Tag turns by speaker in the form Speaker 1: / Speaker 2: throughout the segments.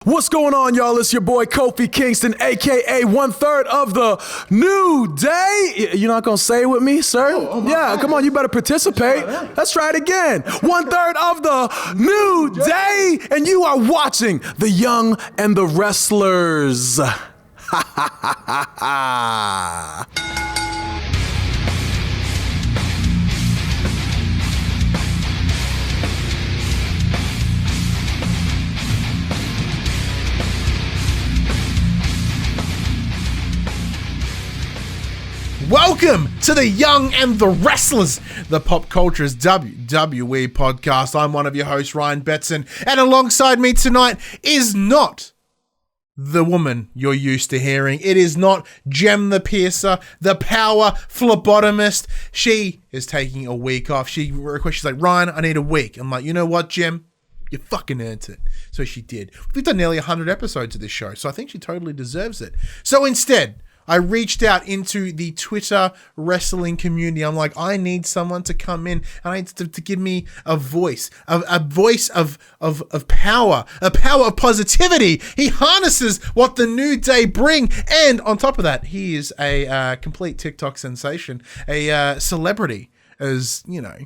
Speaker 1: What's going on, y'all? It's your boy Kofi Kingston, aka 1/3 of the New Day. You're not gonna say it with me, sir? Yeah, come on, you better participate. Let's try it again. 1/3 of the New Day, and you are watching The Young and the Wrestlers. Ha ha ha ha ha.
Speaker 2: Welcome to The Young and the Wrestlers, the Pop Culture's WWE podcast. I'm one of your hosts, Ryan Betson, and alongside me tonight is not the woman you're used to hearing. It is not Jem the Piercer, the power phlebotomist. She is taking a week off. She's like, Ryan, I need a week. I'm like, you know what, Jem? You fucking earned it. So she did. We've done nearly 100 episodes of this show, so I think she totally deserves it. So instead, I reached out into the Twitter wrestling community. I'm like, I need someone to come in and I need to give me a voice of power, a power of positivity. He harnesses what the New Day bring. And on top of that, he is a complete TikTok sensation, a celebrity, as you know,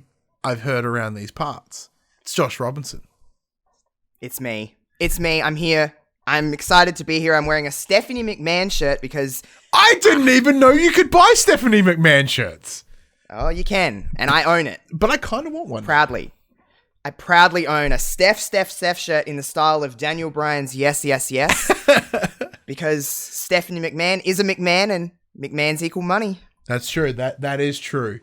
Speaker 2: I've heard around these parts. It's Josh Robinson.
Speaker 3: It's me. I'm here. I'm excited to be here. I'm wearing a Stephanie McMahon shirt because
Speaker 2: I didn't even know you could buy Stephanie McMahon shirts.
Speaker 3: Oh, you can, and I own it.
Speaker 2: But I kind of want one.
Speaker 3: Proudly. I proudly own a Steph shirt in the style of Daniel Bryan's Yes, Yes, Yes. Because Stephanie McMahon is a McMahon, and McMahon's equal money.
Speaker 2: That's true. That is true.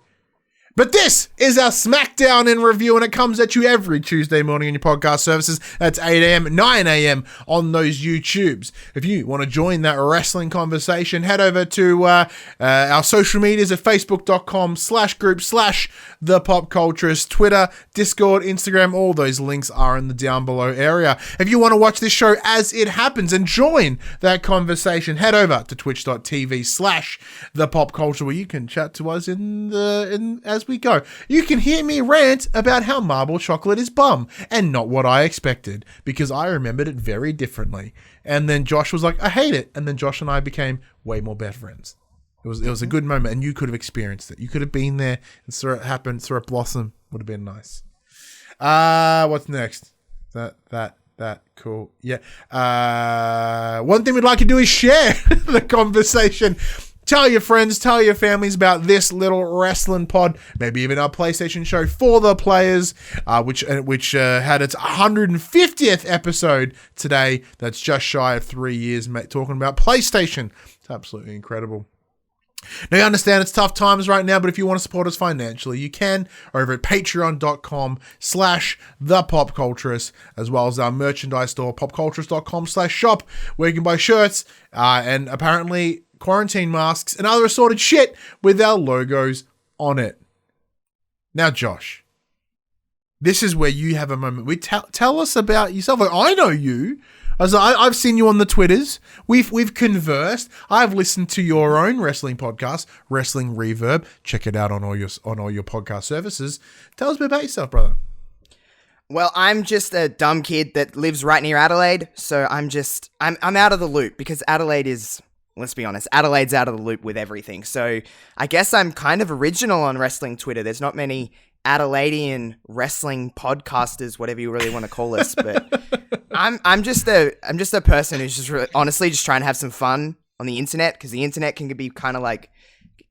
Speaker 2: But this is our SmackDown in review, and it comes at you every Tuesday morning on your podcast services. That's 8 a.m., 9 a.m. on those YouTubes. If you want to join that wrestling conversation, head over to our social medias at facebook.com/group/thepopculturist, Twitter, Discord, Instagram. All those links are in the down below area. If you want to watch this show as it happens and join that conversation, head over to twitch.tv/thepopculture, where you can chat to us as we go. You can hear me rant about how marble chocolate is bum and not what I expected, because I remembered it very differently. And then Josh was like, I hate it. And then Josh and I became way more better friends. It was a good moment, and you could have experienced it. You could have been there and saw it happen, saw it blossom. Would have been nice. What's next? That cool. Yeah. One thing we'd like to do is share the conversation. Tell your friends, tell your families about this little wrestling pod, maybe even our PlayStation show for the players, which had its 150th episode today. That's just shy of 3 years, mate, talking about PlayStation. It's absolutely incredible. Now, you understand it's tough times right now, but if you want to support us financially, you can over at patreon.com/thepopculturist, as well as our merchandise store, popculturist.com/shop, where you can buy shirts and apparently quarantine masks and other assorted shit with our logos on it. Now, Josh, this is where you have a moment. Tell us about yourself. Like, I know you. I've seen you on the Twitters. We've conversed. I've listened to your own wrestling podcast, Wrestling Reverb. Check it out on all your podcast services. Tell us a bit about yourself, brother.
Speaker 3: Well, I'm just a dumb kid that lives right near Adelaide, so I'm out of the loop because Adelaide is, let's be honest, Adelaide's out of the loop with everything. So I guess I'm kind of original on wrestling Twitter. There's not many Adelaidean wrestling podcasters, whatever you really want to call us, but I'm just a person who's just really, honestly just trying to have some fun on the internet, because the internet can be kind of like,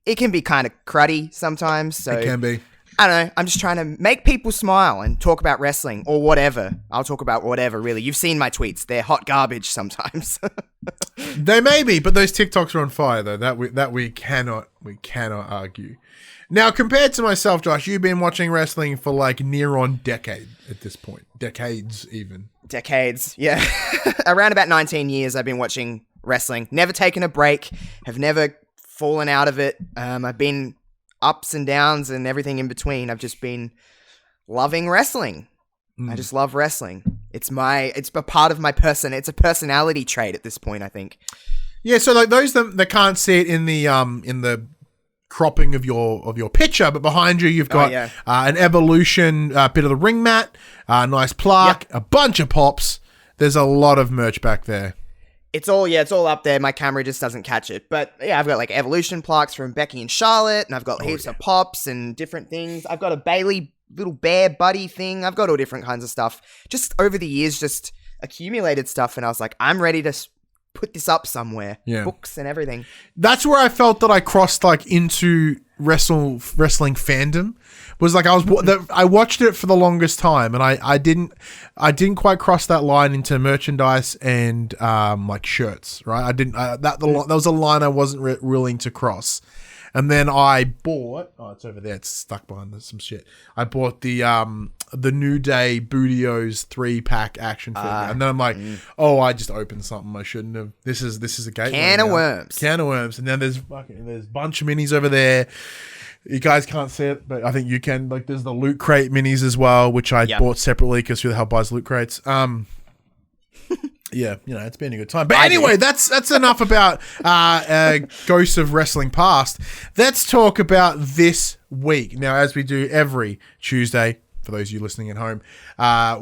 Speaker 3: it can be kind of cruddy sometimes. So
Speaker 2: it can be.
Speaker 3: I don't know. I'm just trying to make people smile and talk about wrestling or whatever. I'll talk about whatever, really. You've seen my tweets. They're hot garbage sometimes.
Speaker 2: They may be, but those TikToks are on fire, though. That we cannot argue. Now, compared to myself, Josh, you've been watching wrestling for like near on decade at this point. Decades, even.
Speaker 3: Decades, yeah. Around about 19 years I've been watching wrestling. Never taken a break. Have never fallen out of it. I've been ups and downs and everything in between. I've just been loving wrestling. I just love wrestling. It's a part of my person. It's a personality trait at this point, I think. Yeah,
Speaker 2: so like those that can't see it in the cropping of your picture, but behind you you've got an Evolution bit of the ring mat, a nice plaque, a bunch of pops. There's a lot of merch back there.
Speaker 3: It's all up there. My camera just doesn't catch it. But yeah, I've got like Evolution plaques from Becky and Charlotte, and I've got heaps of pops and different things. I've got a Bailey little bear buddy thing. I've got all different kinds of stuff. Just over the years, just accumulated stuff, and I was like, I'm ready to put this up somewhere.
Speaker 2: Yeah.
Speaker 3: Books and everything.
Speaker 2: That's where I felt that I crossed like into wrestling fandom. Was like I watched it for the longest time, and I didn't quite cross that line into merchandise and like shirts, right? That was a line I wasn't willing to cross. And then I bought, it's over there, it's stuck behind some shit. I bought the New Day Bootios 3-pack action figure. And then I'm like, I just opened something I shouldn't have. This is a gateway.
Speaker 3: Can of worms. And then there's a bunch of minis over there. You guys can't see it, but I think you can. Like, there's the Loot Crate minis as well, which I bought separately because who the hell buys Loot Crates? Yeah, it's been a good time. But anyway, that's enough about Ghosts of Wrestling Past. Let's talk about this week. Now, as we do every Tuesday, for those of you listening at home,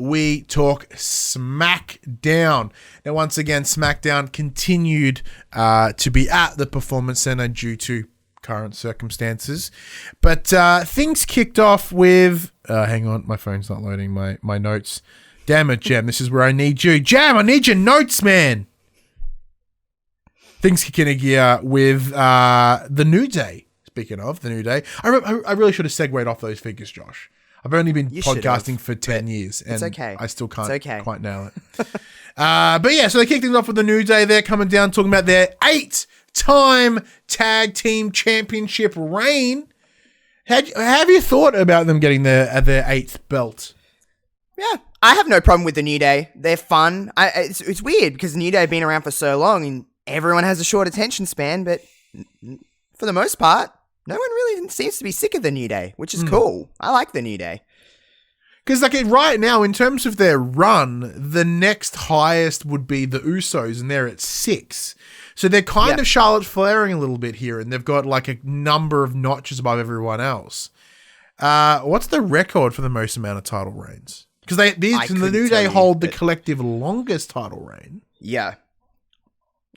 Speaker 3: we talk SmackDown. Now, once again, SmackDown continued to be at the Performance Center due to current circumstances. But things kicked off with... hang on, my phone's not loading my notes. Damn it, Jem. This is where I need you. Jem, I need your notes, man. Things kick in a gear with the New Day. Speaking of the New Day, I really should have segued off those figures, Josh. I've only been podcasting for 10 years, and I still can't quite nail it. But yeah, so they kicked things off with the New Day. They're coming down talking about their 8-time tag team championship reign. Have you thought about them getting their 8th belt? Yeah, I have no problem with the New Day. They're fun. It's weird because New Day have been around for so long and everyone has a short attention span, but for the most part, no one really seems to be sick of the New Day, which is cool. I like the New Day.
Speaker 2: Because like right now, in terms of their run, the next highest would be the Usos, and they're at 6. So they're kind of Charlotte Flairing a little bit here, and they've got like a number of notches above everyone else. What's the record for the most amount of title reigns? Because the New Day hold the collective longest title reign.
Speaker 3: Yeah.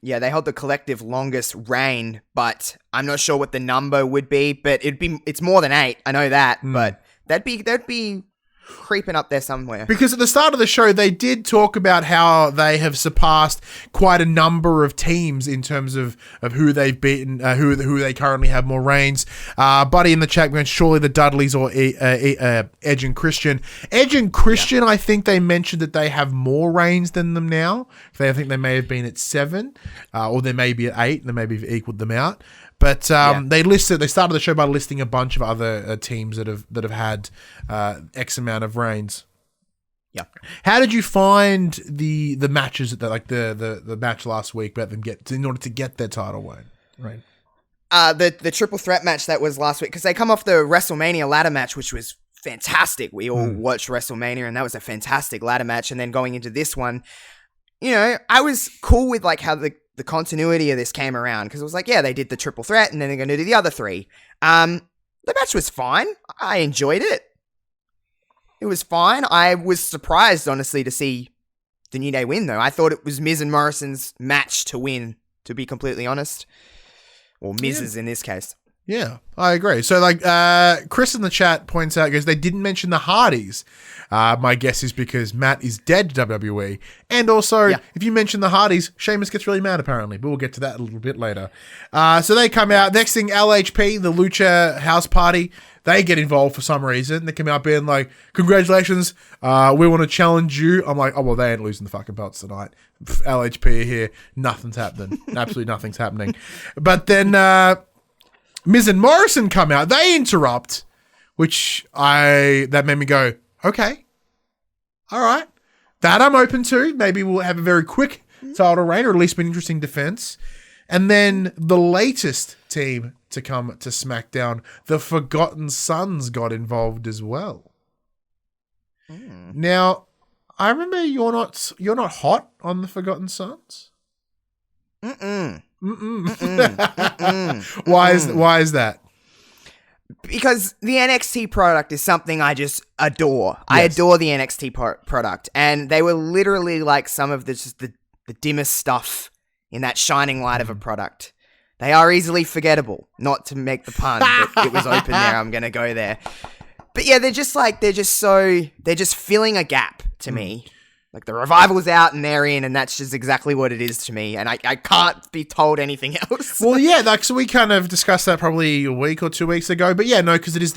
Speaker 3: Yeah, they hold the collective longest reign, but I'm not sure what the number would be, but it's more than 8. I know that, but that'd be creeping up there somewhere.
Speaker 2: Because at the start of the show, they did talk about how they have surpassed quite a number of teams in terms of who they've beaten, who they currently have more reigns. Buddy in the chat went, surely the Dudleys or Edge and Christian. Edge and Christian, I think they mentioned that they have more reigns than them now. I think they may have been at 7, or they may be at 8, and they maybe have equaled them out. But they started the show by listing a bunch of other teams that have had X amount of reigns.
Speaker 3: Yeah.
Speaker 2: How did you find the matches like the match last week about them in order to get their title win? Right.
Speaker 3: The triple threat match that was last week, because they come off the WrestleMania ladder match, which was fantastic. We all watched WrestleMania, and that was a fantastic ladder match. And then going into this one, I was cool with like how the continuity of this came around, because it was like, yeah, they did the triple threat and then they're going to do the other 3. The match was fine. I enjoyed it. It was fine. I was surprised, honestly, to see the New Day win, though. I thought it was Miz and Morrison's match to win, to be completely honest. Or Miz's in this case.
Speaker 2: Yeah, I agree. So, like, Chris in the chat points out, goes, they didn't mention the Hardys. My guess is because Matt is dead to WWE. And also, if you mention the Hardys, Sheamus gets really mad, apparently. But we'll get to that a little bit later. So they come out. Next thing, LHP, the Lucha House Party, they get involved for some reason. They come out being like, congratulations, we want to challenge you. I'm like, oh, well, they ain't losing the fucking belts tonight. LHP are here. Nothing's happening. Absolutely nothing's happening. But then... Miz and Morrison come out. They interrupt, that made me go, okay, all right. That I'm open to. Maybe we'll have a very quick title reign, or at least an interesting defense. And then the latest team to come to SmackDown, the Forgotten Sons, got involved as well. Now, I remember you're not hot on the Forgotten Sons.
Speaker 3: Mm-mm.
Speaker 2: Why is that?
Speaker 3: because the NXT product is something I just adore. I adore the NXT product, and they were literally like some of the dimmest stuff in that shining light of a product. They are easily forgettable. Not to make the pun, but it was open there. I'm gonna go there. But yeah, they're just filling a gap to me. Like, the Revival's out and they're in, and that's just exactly what it is to me. And I can't be told anything else.
Speaker 2: Well, yeah, like, so we kind of discussed that probably a week or 2 weeks ago. But yeah, no, because it's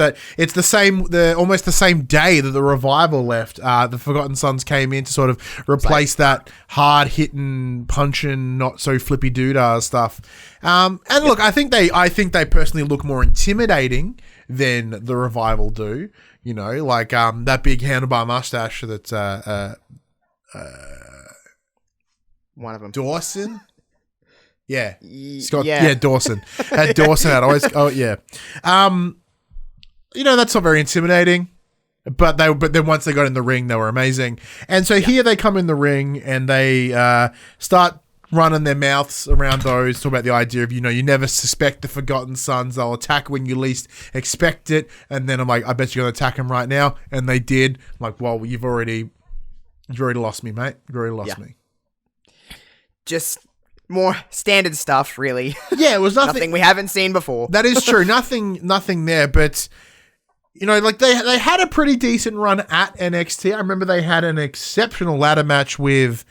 Speaker 2: almost the same day that the Revival left. The Forgotten Sons came in to sort of replace that hard-hitting, punching, not so flippy doodah stuff. And look, I think they personally look more intimidating than the Revival do. You know, like that big handlebar mustache that's
Speaker 3: one of them.
Speaker 2: Dawson? Yeah. Scott, yeah, Dawson. Had Dawson out. Yeah. You know, that's not very intimidating. But then once they got in the ring, they were amazing. And so here they come in the ring and they start running their mouths around those, talk about the idea of, you know, you never suspect the Forgotten Sons. They'll attack when you least expect it. And then I'm like, I bet you're going to attack them right now. And they did. I'm like, well, you've already lost me, mate. You've already lost me.
Speaker 3: Just more standard stuff, really.
Speaker 2: Yeah, it was
Speaker 3: nothing we haven't seen before.
Speaker 2: That is true. Nothing there. But, you know, like they had a pretty decent run at NXT. I remember they had an exceptional ladder match with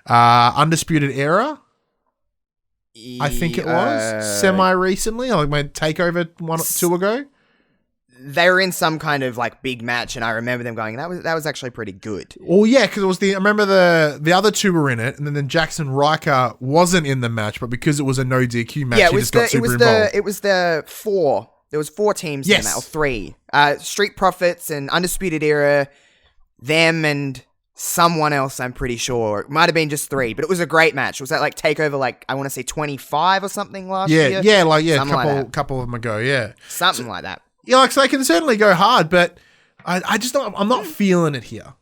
Speaker 2: Undisputed Era. I think it was semi-recently, like my takeover 1 or 2 ago.
Speaker 3: They were in some kind of like big match, and I remember them going, that was actually pretty good.
Speaker 2: Well, yeah, because it was I remember the other two were in it, and then Jackson Riker wasn't in the match, but because it was a no DQ match, he just got super involved.
Speaker 3: It was the 4. There was 4 teams in that, or 3. Street Profits and Undisputed Era, them and someone else, I'm pretty sure. It might have been just 3, but it was a great match. Was that like TakeOver, like, I want to say 25 or something last year?
Speaker 2: Yeah, couple of them ago, yeah.
Speaker 3: Something like that.
Speaker 2: Yeah, like, so they can certainly go hard, but I just don't, I'm not feeling it here.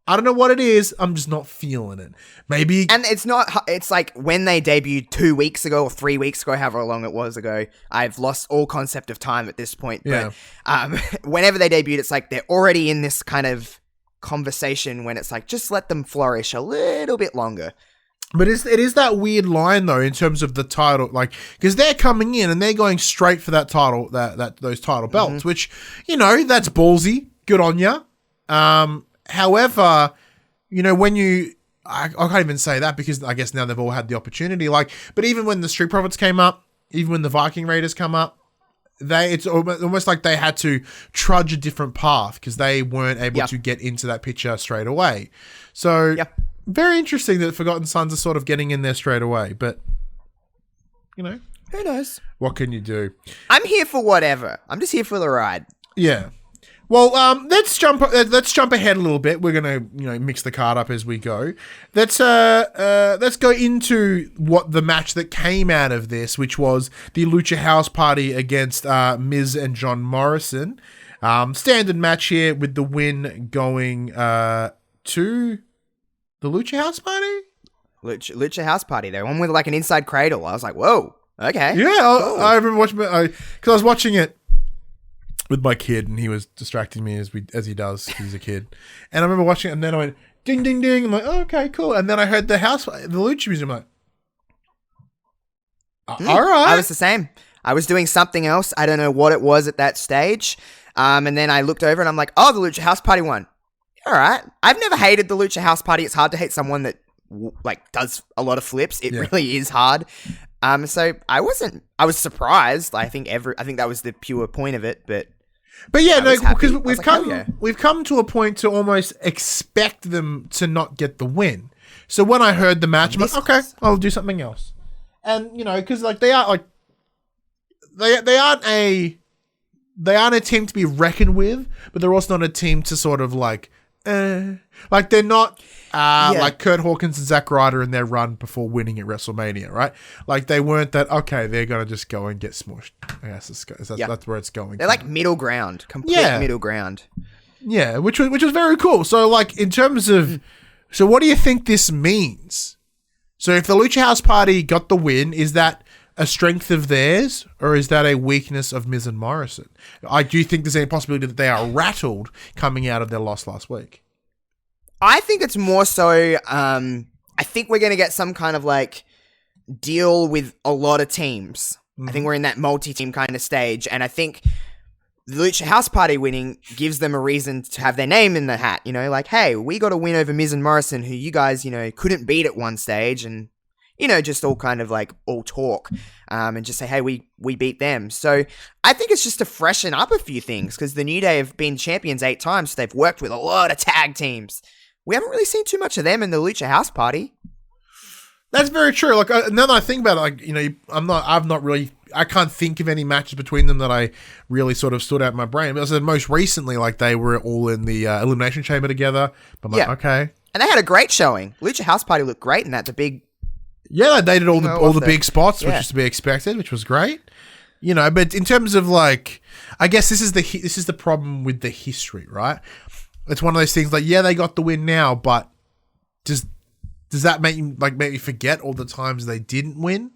Speaker 2: I don't know what it is. I'm just not feeling it. Maybe.
Speaker 3: And it's like when they debuted 2 weeks ago or 3 weeks ago, however long it was ago. I've lost all concept of time at this point.
Speaker 2: Yeah.
Speaker 3: But whenever they debuted, it's like they're already in this kind of conversation when it's like, just let them flourish a little bit longer.
Speaker 2: But it is that weird line though in terms of the title, like, because they're coming in and they're going straight for that title, those title belts, which, you know, that's ballsy. Good on ya. However, you know, when I can't even say that because I guess now they've all had the opportunity. Like, but even when the Street Profits came up, even when the Viking Raiders come up, it's almost like they had to trudge a different path because they weren't able to get into that picture straight away. So. Very interesting that Forgotten Sons are sort of getting in there straight away, but, you know.
Speaker 3: Who knows?
Speaker 2: What can you do?
Speaker 3: I'm here for whatever. I'm just here for the ride.
Speaker 2: Yeah. Well, let's jump ahead a little bit. We're gonna, you know, mix the card up as we go. Let's go into what the match that came out of this, which was the Lucha House Party against Miz and John Morrison. Standard match here with the win going to the Lucha House Party?
Speaker 3: Lucha House Party. They won with like an inside cradle. I was like, whoa, okay.
Speaker 2: Yeah, cool. I remember watching it, because I was watching it with my kid and he was distracting me as he does, he's a kid. And I remember watching it and then I went, ding, ding, ding. I'm like, oh, okay, cool. And then I heard the Lucha music. I'm like, all right.
Speaker 3: I was the same. I was doing something else. I don't know what it was at that stage. And then I looked over and I'm like, oh, the Lucha House Party won. All right. I've never hated the Lucha House Party. It's hard to hate someone that like does a lot of flips. It really is hard. So I was surprised. I think that was the pure point of it, but
Speaker 2: yeah, no, because we've come to a point to almost expect them to not get the win. So when I heard the match, I'm like, okay, I'll do something else. And you know, because like they aren't a team to be reckoned with, but they're also not a team to sort of like they're not like Kurt Hawkins and Zack Ryder in their run before winning at WrestleMania, right? Like they weren't that, okay, they're going to just go and get smushed. I guess that's where it's going.
Speaker 3: They're like middle ground, complete middle ground.
Speaker 2: Yeah, which was very cool. So like in terms of, so what do you think this means? So if the Lucha House Party got the win, is that a strength of theirs, or is that a weakness of Miz and Morrison? I do think there's any possibility that they are rattled coming out of their loss last week.
Speaker 3: I think it's more so, I think we're going to get some kind of like deal with a lot of teams. I think we're in that multi-team kind of stage, and I think the Lucha House Party winning gives them a reason to have their name in the hat, you know, like, hey, we got a win over Miz and Morrison, who you guys, you know, couldn't beat at one stage, and, you know, just all kind of like all talk, and just say, hey, we beat them. So I think it's just to freshen up a few things, because the New Day have been champions 8 times, so they've worked with a lot of tag teams. We haven't really seen too much of them in the Lucha House Party.
Speaker 2: That's very true. Like, now that I think about it, like, you know, I can't think of any matches between them that I really sort of stood out in my brain. But most recently, like, they were all in the Elimination Chamber together. But I'm like, okay.
Speaker 3: And they had a great showing. Lucha House Party looked great in that. The big...
Speaker 2: Yeah, they did all the big spots, which is to be expected, which was great. You know, but in terms of, like, I guess this is the problem with the history, right? It's one of those things like, yeah, they got the win now, but does that make you forget all the times they didn't win?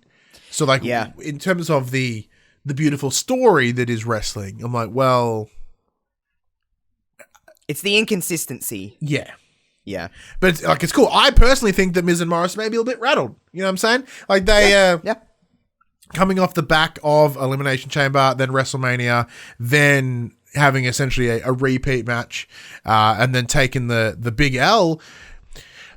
Speaker 2: So, like, in terms of the beautiful story that is wrestling, I'm like, well,
Speaker 3: it's the inconsistency.
Speaker 2: Yeah.
Speaker 3: Yeah.
Speaker 2: But, like, it's cool. I personally think that Miz and Morris may be a little bit rattled. You know what I'm saying? Like, they, coming off the back of Elimination Chamber, then WrestleMania, then having essentially a repeat match, and then taking the big L.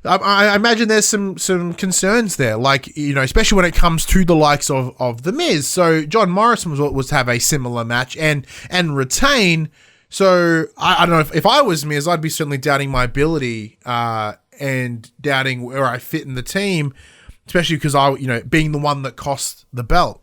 Speaker 2: I imagine there's some concerns there, like, you know, especially when it comes to the likes of The Miz. So John Morrison was to have a similar match and retain. So I don't know, if I was Miz, I'd be certainly doubting my ability and doubting where I fit in the team, especially because being the one that cost the belt.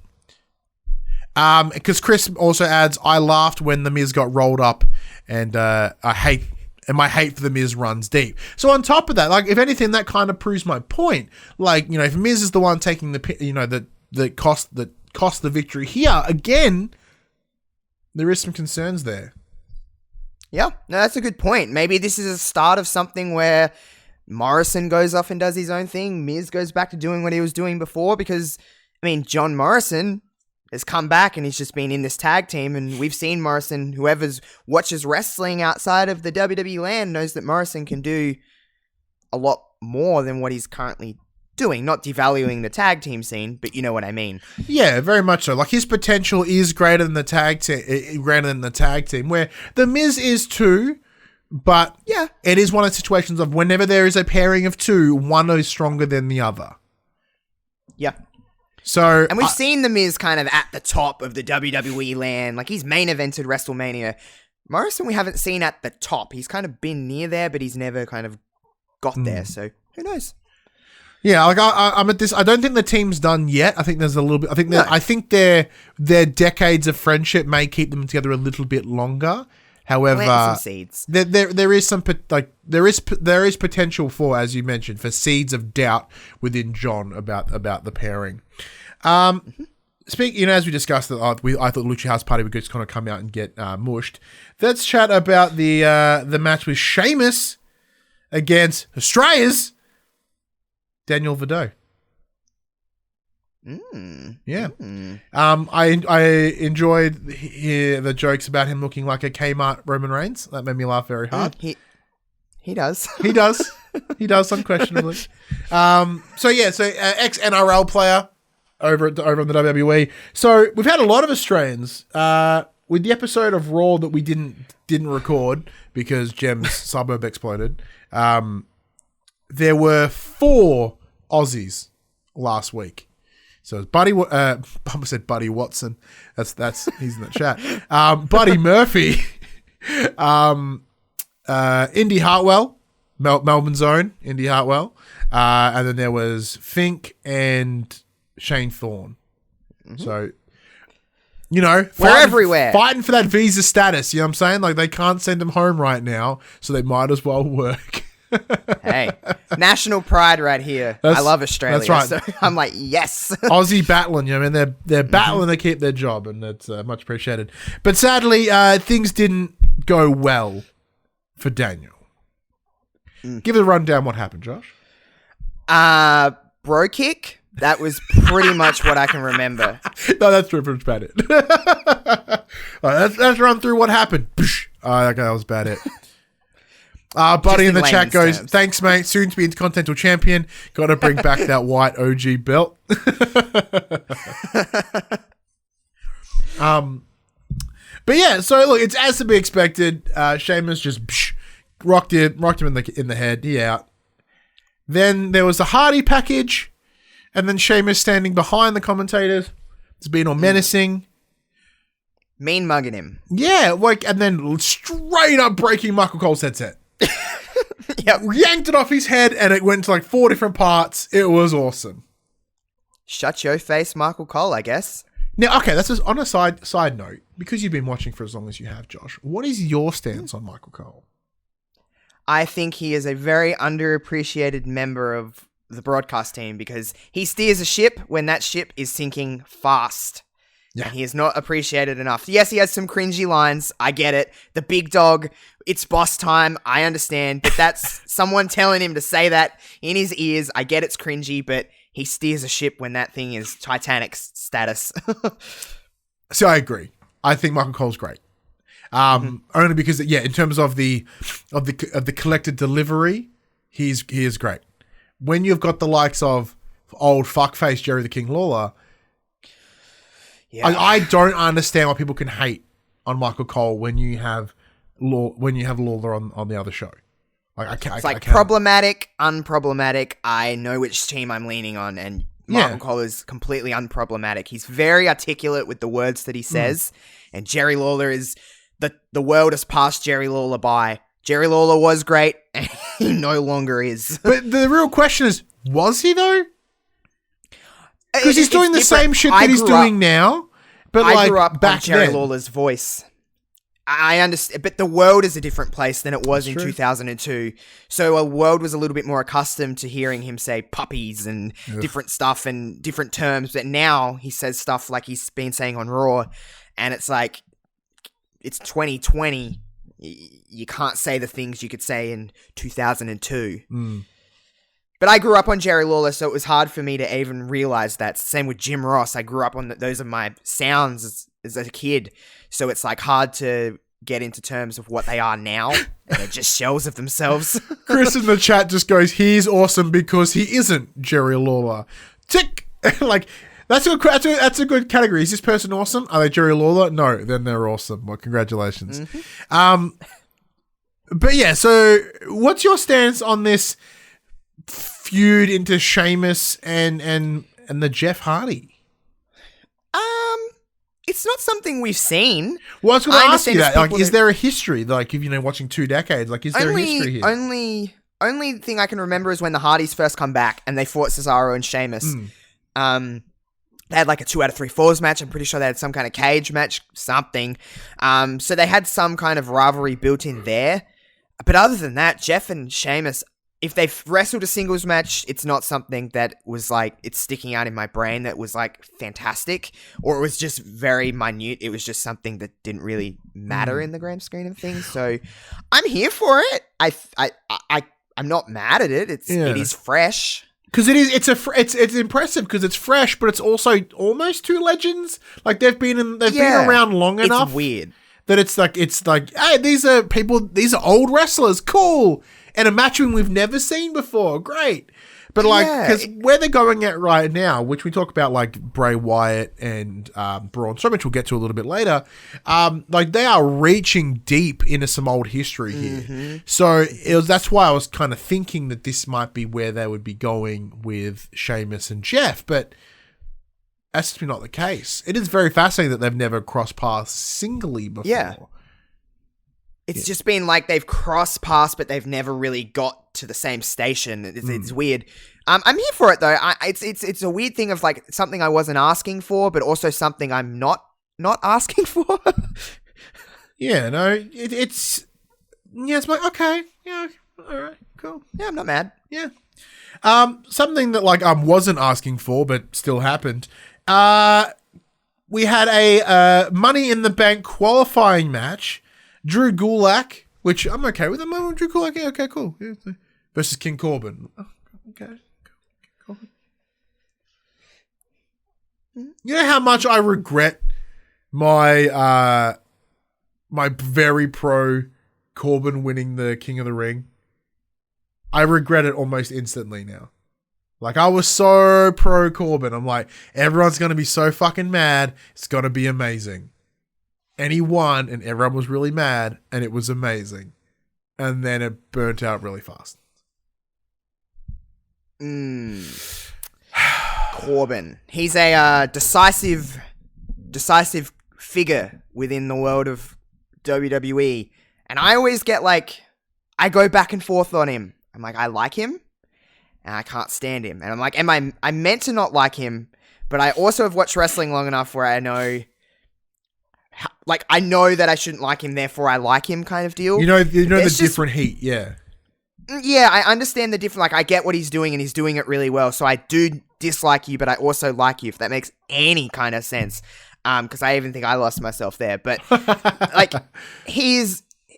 Speaker 2: Because Chris also adds, I laughed when The Miz got rolled up, and my hate for The Miz runs deep. So on top of that, like, if anything, that kind of proves my point. Like, you know, if Miz is the one taking the cost the victory here, again, there is some concerns there.
Speaker 3: Yeah, no, that's a good point. Maybe this is a start of something where Morrison goes off and does his own thing. Miz goes back to doing what he was doing before, because, I mean, John Morrison has come back and he's just been in this tag team, and we've seen Morrison, whoever's watches wrestling outside of the WWE land knows that Morrison can do a lot more than what he's currently doing. Not devaluing the tag team scene, but you know what I mean. Yeah,
Speaker 2: very much so. Like, his potential is greater than the tag team, where The Miz is too, but yeah, it is one of the situations of whenever there is a pairing of two, one is stronger than the other.
Speaker 3: Yeah.
Speaker 2: So,
Speaker 3: and we've seen The Miz kind of at the top of the WWE land. Like, he's main evented WrestleMania. Morrison we haven't seen at the top. He's kind of been near there, but he's never kind of got there. So, who knows?
Speaker 2: Yeah, like, I'm at this. I don't think the team's done yet. I think there's a little bit. I think their decades of friendship may keep them together a little bit longer. However,
Speaker 3: some seeds.
Speaker 2: There is potential for, as you mentioned, for seeds of doubt within John about the pairing. Speaking, as we discussed, I thought Lucha House Party would just kind of come out and get mushed. Let's chat about the match with Sheamus against Australia's Daniel Vidot. Yeah. I enjoyed the jokes about him looking like a Kmart Roman Reigns. That made me laugh very hard.
Speaker 3: He does.
Speaker 2: He does. He does, unquestionably. Ex-NRL player over on the WWE. So we've had a lot of Australians. With the episode of Raw that we didn't record because Jem's suburb exploded, there were 4 Aussies last week. So it's Buddy, I said Buddy Watson. That's he's in the chat. Buddy Murphy, Indy Hartwell, Melbourne's own Indy Hartwell, and then there was Fink and Shane Thorne. Mm-hmm. So, you know,
Speaker 3: we're everywhere
Speaker 2: fighting for that visa status. You know what I'm saying? Like, they can't send them home right now, so they might as well work.
Speaker 3: Hey, national pride right here. I love Australia.
Speaker 2: That's right.
Speaker 3: So I'm like, yes.
Speaker 2: Aussie battling, you know, I mean, they're battling to keep their job, and that's much appreciated. But sadly, things didn't go well for Daniel. Give it a rundown what happened, Josh.
Speaker 3: Bro kick That was pretty much what I can remember.
Speaker 2: No, that's pretty much about it. All right, let's run through what happened. Okay, that was about it. Buddy in the chat goes, thanks, mate. Soon to be Intercontinental Champion. Got to bring back that white OG belt. But yeah, so look, it's as to be expected. Sheamus just rocked him in the head. He out. Then there was the Hardy package, and then Sheamus standing behind the commentators. It's been all menacing.
Speaker 3: Mean mugging him.
Speaker 2: Yeah, and then straight up breaking Michael Cole's headset.
Speaker 3: Yep.
Speaker 2: Yanked it off his head, and it went to 4 different parts. It was awesome.
Speaker 3: Shut your face, Michael Cole, I guess.
Speaker 2: Now, okay, that's just on a side note, because you've been watching for as long as you have, Josh. What is your stance on Michael Cole?
Speaker 3: I think he is a very underappreciated member of the broadcast team because he steers a ship when that ship is sinking fast. Yeah. And he is not appreciated enough. Yes, he has some cringy lines. I get it. The big dog, it's boss time. I understand. But that's someone telling him to say that in his ears. I get it's cringy, but he steers a ship when that thing is Titanic status.
Speaker 2: So I agree. I think Michael Cole's great. Only because, in terms of the collected delivery, he is great. When you've got the likes of old fuckface Jerry the King Lawler, I don't understand why people can hate on Michael Cole when you have Lawler on the other show. It's problematic, unproblematic. I know which team I'm leaning on, and Michael Cole is completely unproblematic. He's very articulate with the words that he says, and Jerry Lawler is the world has passed Jerry Lawler by. Jerry Lawler was great, and he no longer is. But the real question is, was he though? Because he's doing the same shit that he's doing now. But
Speaker 3: I grew up
Speaker 2: back
Speaker 3: on Jerry
Speaker 2: then.
Speaker 3: Lawler's voice. I understand, but the world is a different place than it was in 2002. So a world was a little bit more accustomed to hearing him say puppies and different stuff and different terms. But now he says stuff like he's been saying on Raw, and it's like, it's 2020. You can't say the things you could say in 2002. But I grew up on Jerry Lawler, so it was hard for me to even realize that. Same with Jim Ross. I grew up on those are my sounds as a kid. So it's hard to get into terms of what they are now. And they're just shells of themselves.
Speaker 2: Chris in the chat just goes, he's awesome because he isn't Jerry Lawler. Tick! That's a good category. Is this person awesome? Are they Jerry Lawler? No, then they're awesome. Well, congratulations. But yeah, so what's your stance on this feud into Sheamus and the Jeff Hardy?
Speaker 3: It's not something we've seen.
Speaker 2: Well, I was going to ask you that. Is there a history? If watching 2 decades, is there a history here?
Speaker 3: Only thing I can remember is when the Hardys first come back and they fought Cesaro and Sheamus. They had a 2 out of 3 falls match. I'm pretty sure they had some kind of cage match, something. So they had some kind of rivalry built in there. But other than that, Jeff and Sheamus, if they've wrestled a singles match, it's not something that was it's sticking out in my brain that was fantastic, or it was just very minute. It was just something that didn't really matter in the grand scheme of things. So I'm here for it. I'm not mad at it. It is fresh.
Speaker 2: Because it's impressive because it's fresh, but it's also almost 2 legends. They've been around long enough.
Speaker 3: It's weird
Speaker 2: that it's hey, these are old wrestlers, cool, and a match we've never seen before, great. But because where they're going at right now, which we talk about Bray Wyatt and Braun Strowman, which we'll get to a little bit later, they are reaching deep into some old history here. So that's why I was kind of thinking that this might be where they would be going with Sheamus and Jeff, but that's just not the case. It is very fascinating that they've never crossed paths singly before.
Speaker 3: Yeah. It's just been they've crossed paths, but they've never really got to the same station. It's weird. I'm here for it though. It's a weird thing of something I wasn't asking for, but also something I'm not asking for.
Speaker 2: Yeah, no, it's okay. Yeah, all right, cool.
Speaker 3: Yeah, I'm not mad.
Speaker 2: Yeah. Something that I wasn't asking for, but still happened. We had a Money in the Bank qualifying match. Drew Gulak, which I'm okay with. Drew Gulak, yeah, okay, cool. Yeah, versus King Corbin. Oh, okay, cool. You know how much I regret my my very pro Corbin winning the King of the Ring? I regret it almost instantly now. Like, I was so pro Corbin. I'm like, everyone's going to be so fucking mad. It's going to be amazing. And he won, and everyone was really mad, and it was amazing. And then it burnt out really fast.
Speaker 3: Corbin. He's a decisive figure within the world of WWE. And I always get like, I go back and forth on him. I'm like, I like him, and I can't stand him. And I'm like, I meant to not like him, but I also have watched wrestling long enough where I know, like, I know that I shouldn't like him, therefore I like him kind of deal.
Speaker 2: You know the different heat, yeah.
Speaker 3: Yeah, I understand the different, like, I get what he's doing, and he's doing it really well, so I do dislike you, but I also like you, if that makes any kind of sense. Because I even think I lost myself there. But, like,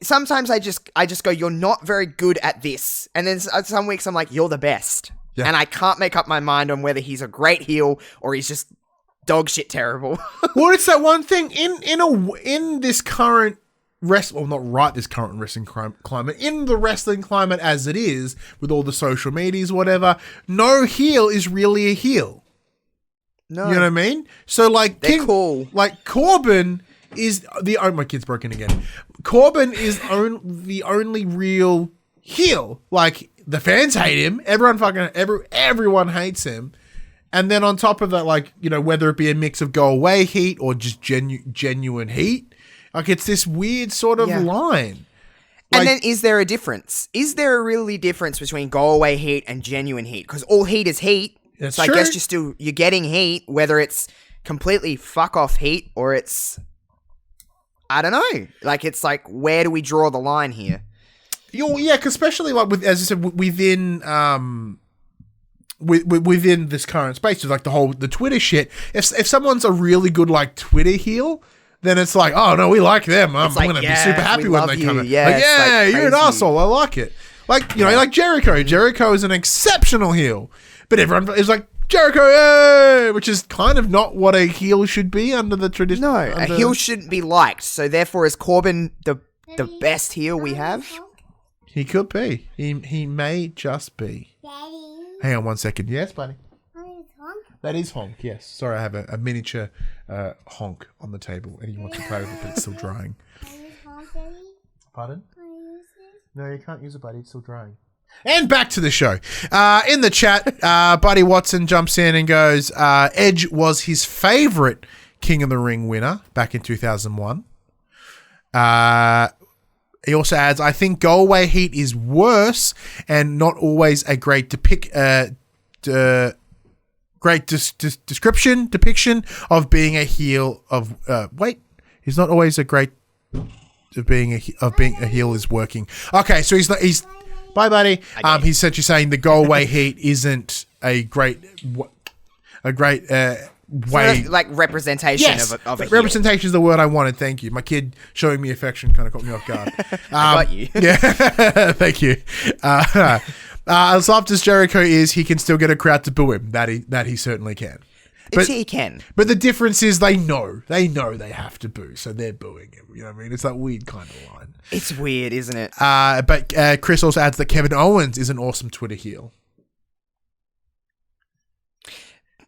Speaker 3: sometimes I just go, you're not very good at this. And then some weeks I'm like, you're the best. Yeah. And I can't make up my mind on whether he's a great heel or he's just dog shit terrible.
Speaker 2: Well, it's that one thing in this current this current wrestling climate, in the wrestling climate as it is, with all the social medias, whatever, no heel is really a heel. No. You know what I mean? So, like,
Speaker 3: they're cool.
Speaker 2: Like, Corbin is my kid's broken again. Corbin is the only real heel. Like, the fans hate him. Everyone hates him. And then on top of that, like, you know, whether it be a mix of go away heat or just genuine heat, like, it's this weird sort of line.
Speaker 3: And then, is there a difference? Is there a really difference between go away heat and genuine heat? Because all heat is heat.
Speaker 2: That's
Speaker 3: so
Speaker 2: true.
Speaker 3: I guess you're getting heat, whether it's completely fuck off heat or it's, I don't know. Like, it's like, where do we draw the line here?
Speaker 2: Yeah, because especially like as I said, within within this current space, like the Twitter shit. If someone's a really good like Twitter heel, then it's like, oh no, we like them. I'm
Speaker 3: like,
Speaker 2: gonna be super happy when they come in.
Speaker 3: Yes,
Speaker 2: like, you're an asshole. I like it. Like, you know, like Jericho. Jericho is an exceptional heel, but everyone is like, Jericho, yay! Which is kind of not what a heel should be under the tradition.
Speaker 3: No, a heel shouldn't be liked. So therefore, is Corbin the best heel we have?
Speaker 2: He could be. He may just be.
Speaker 4: Daddy.
Speaker 2: Hang on one second. Yes, buddy.
Speaker 4: Honk?
Speaker 2: That is honk, yes. Sorry, I have a miniature honk on the table and he wants to play with it, but it's still drying.
Speaker 4: Honk, Daddy?
Speaker 2: Pardon?
Speaker 4: Can I use this?
Speaker 2: No, you can't use it, buddy. It's still drying. And back to the show. In the chat, Buddy Watson jumps in and goes, Edge was his favorite King of the Ring winner back in 2001. He also adds, I think Go Away Heat is worse and not always a great depiction of being a heel of, he's not always a great being a heel is working. Okay, so he's bye, buddy. He's essentially saying the Go Away Heat isn't a great way,
Speaker 3: like representation of a heel.
Speaker 2: Representation is the word I wanted. Thank you. My kid showing me affection kind of caught me off guard.
Speaker 3: I got you.
Speaker 2: Yeah, thank you. As soft as Jericho is, he can still get a crowd to boo him. That he certainly can. But
Speaker 3: he can.
Speaker 2: But the difference is they know they have to boo, so they're booing him. You know what I mean? It's that weird kind of line.
Speaker 3: It's weird, isn't it?
Speaker 2: But Chris also adds that Kevin Owens is an awesome Twitter heel.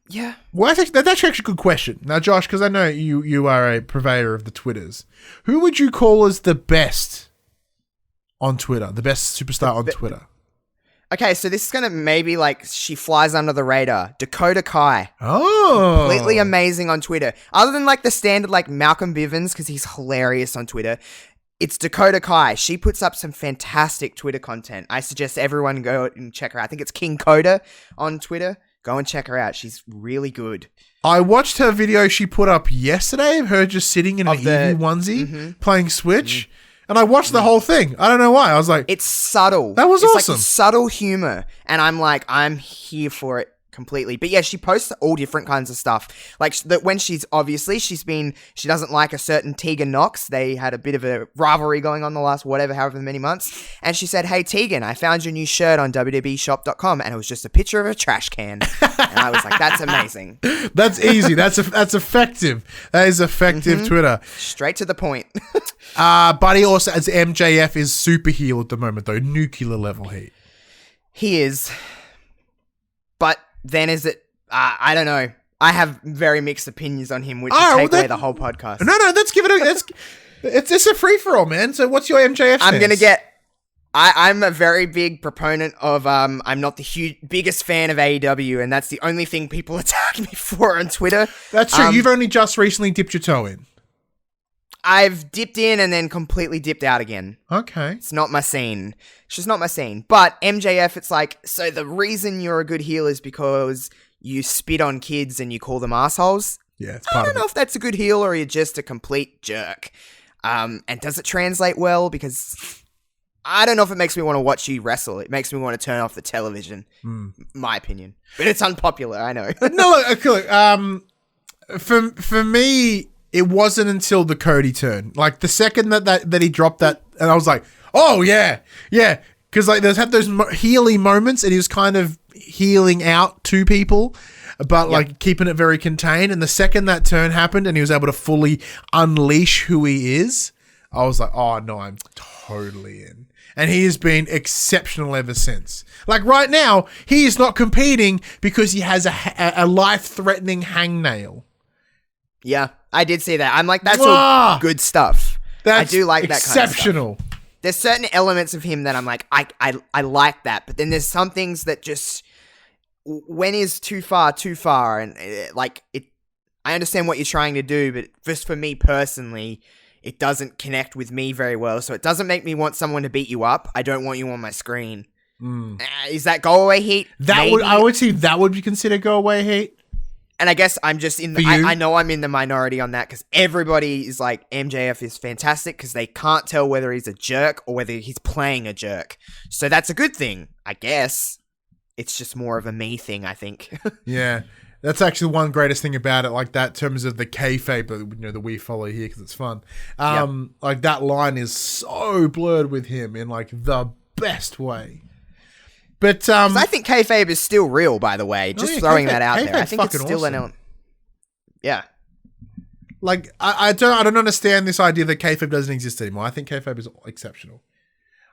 Speaker 3: Yeah.
Speaker 2: Well, that's actually a good question. Now, Josh, because I know you are a purveyor of the Twitters, who would you call as the best on Twitter? The best superstar on Twitter?
Speaker 3: Okay, so this is going to maybe, like, she flies under the radar. Dakota Kai.
Speaker 2: Oh.
Speaker 3: Completely amazing on Twitter. Other than, like, the standard, like, Malcolm Bivens, because he's hilarious on Twitter, it's Dakota Kai. She puts up some fantastic Twitter content. I suggest everyone go and check her out. I think it's King Coda on Twitter. Go and check her out. She's really good.
Speaker 2: I watched her video she put up yesterday of her just sitting in an Eevee onesie playing Switch. And I watched the whole thing. I don't know why. I was like...
Speaker 3: It's subtle.
Speaker 2: That was
Speaker 3: it's
Speaker 2: awesome.
Speaker 3: Like subtle humor. And I'm like, I'm here for it completely. But yeah, she posts all different kinds of stuff. Like that when she doesn't like a certain Tegan Knox. They had a bit of a rivalry going on the last however many months. And she said, "Hey Tegan, I found your new shirt on WWEshop.com," and it was just a picture of a trash can. And I was like, that's amazing.
Speaker 2: That's easy. That's effective. That is effective Twitter.
Speaker 3: Straight to the point.
Speaker 2: Buddy also as MJF is super heel at the moment though, nuclear level heat.
Speaker 3: He is. But then is it... I don't know. I have very mixed opinions on him, which will take away the whole podcast.
Speaker 2: No, let's give it it's a free-for-all, man. So what's your MJF stance?
Speaker 3: I'm going to get... I'm a very big proponent of... I'm not the biggest fan of AEW, and that's the only thing people attack me for on Twitter.
Speaker 2: That's true. You've only just recently dipped your toe in.
Speaker 3: I've dipped in and then completely dipped out again.
Speaker 2: Okay.
Speaker 3: It's not my scene. It's just not my scene. But MJF, it's like, so the reason you're a good heel is because you spit on kids and you call them assholes?
Speaker 2: Yeah, it's part
Speaker 3: I don't know if that's a good heel or you're just a complete jerk. And does it translate well? Because I don't know if it makes me want to watch you wrestle. It makes me want to turn off the television. My opinion. But it's unpopular, I know.
Speaker 2: No, look, for me... It wasn't until the Cody turn. Like, the second that he dropped that, and I was like, oh, yeah. Because, like, there's had those healing moments, and he was kind of healing out to people, but, like, keeping it very contained. And the second that turn happened, and he was able to fully unleash who he is, I was like, oh, no, I'm totally in. And he has been exceptional ever since. Like, right now, he is not competing because he has a life-threatening hangnail.
Speaker 3: Yeah, I did see that. I'm like, that's all good stuff. I do like that kind of
Speaker 2: exceptional.
Speaker 3: stuff. There's certain elements of him that I'm like, I like that. But then there's some things that just, when is too far, and I understand what you're trying to do, but just for me personally, it doesn't connect with me very well. So it doesn't make me want someone to beat you up. I don't want you on my screen. Is that go away heat?
Speaker 2: I would say that would be considered go away heat.
Speaker 3: And I guess I'm just in the... I know I'm in the minority on that because everybody is like, MJF is fantastic because they can't tell whether he's a jerk or whether he's playing a jerk. So that's a good thing, I guess. It's just more of a me thing, I think.
Speaker 2: Yeah. That's actually one greatest thing about it, like that in terms of the kayfabe that we follow here because it's fun. Like that line is so blurred with him in like the best way. But
Speaker 3: I think kayfabe is still real, by the way. Just throwing that out there. I think it's still
Speaker 2: awesome.
Speaker 3: an element. Yeah.
Speaker 2: Like I don't understand this idea that kayfabe doesn't exist anymore. I think kayfabe is exceptional.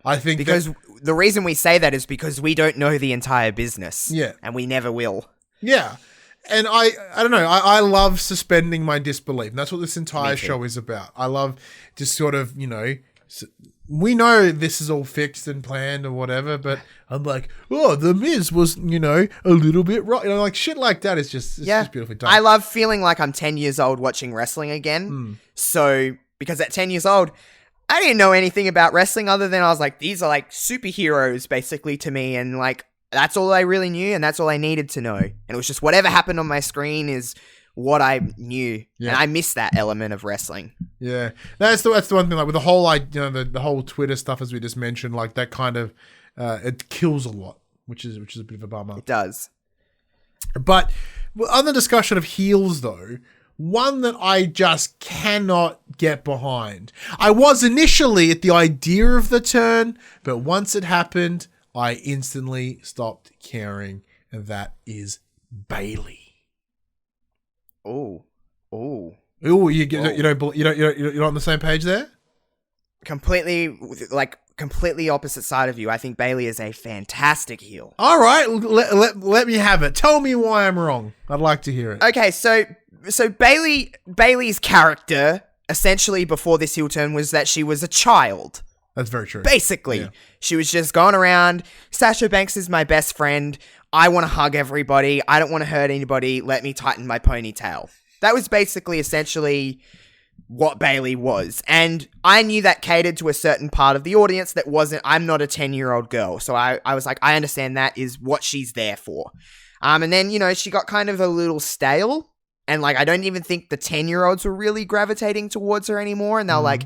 Speaker 2: I think
Speaker 3: because the reason we say that is because we don't know the entire business.
Speaker 2: Yeah.
Speaker 3: And we never will.
Speaker 2: Yeah. And I don't know. I love suspending my disbelief. And that's what this entire show is about. I love just sort of, we know this is all fixed and planned or whatever, but I'm like, oh, The Miz was, a little bit wrong. Like shit like that is just beautifully done.
Speaker 3: I love feeling like I'm 10 years old watching wrestling again. So, because at 10 years old, I didn't know anything about wrestling other than I was like, these are like superheroes basically to me. And like, that's all I really knew and that's all I needed to know. And it was just whatever happened on my screen is what I knew. Yeah. And I miss that element of wrestling.
Speaker 2: Yeah. That's the one thing, like with the whole, the whole Twitter stuff, as we just mentioned, like that kind of, it kills a lot, which is a bit of a bummer.
Speaker 3: It does.
Speaker 2: But on the discussion of heels though, one that I just cannot get behind. I was initially at the idea of the turn, but once it happened, I instantly stopped caring, and that is Bayley.
Speaker 3: Oh,
Speaker 2: you're not on the same page there?
Speaker 3: Completely opposite side of you. I think Bayley is a fantastic heel.
Speaker 2: All right, let me have it. Tell me why I'm wrong. I'd like to hear it.
Speaker 3: Okay, so Bayley's character essentially before this heel turn was that she was a child.
Speaker 2: That's very true.
Speaker 3: Basically, She was just going around. Sasha Banks is my best friend. I want to hug everybody. I don't want to hurt anybody. Let me tighten my ponytail. That was basically essentially what Bayley was. And I knew that catered to a certain part of the audience that wasn't, I'm not a 10-year-old girl. So I was like, I understand that is what she's there for. And then, she got kind of a little stale. And like, I don't even think the 10-year-olds were really gravitating towards her anymore. And they're like,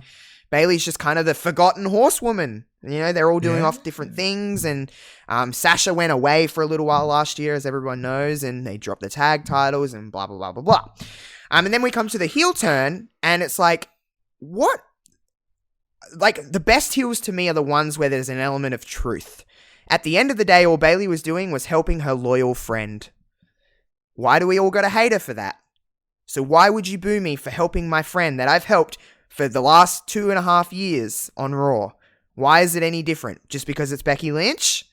Speaker 3: Bailey's just kind of the forgotten horsewoman. You know, they're all doing off different things, and Sasha went away for a little while last year, as everyone knows, and they dropped the tag titles and blah, blah, blah, blah, blah. And then we come to the heel turn, and it's like, what? Like, the best heels to me are the ones where there's an element of truth. At the end of the day, all Bailey was doing was helping her loyal friend. Why do we all gotta hate her for that? So why would you boo me for helping my friend that I've helped for the last 2.5 years on Raw? Why is it any different? Just because it's Becky Lynch?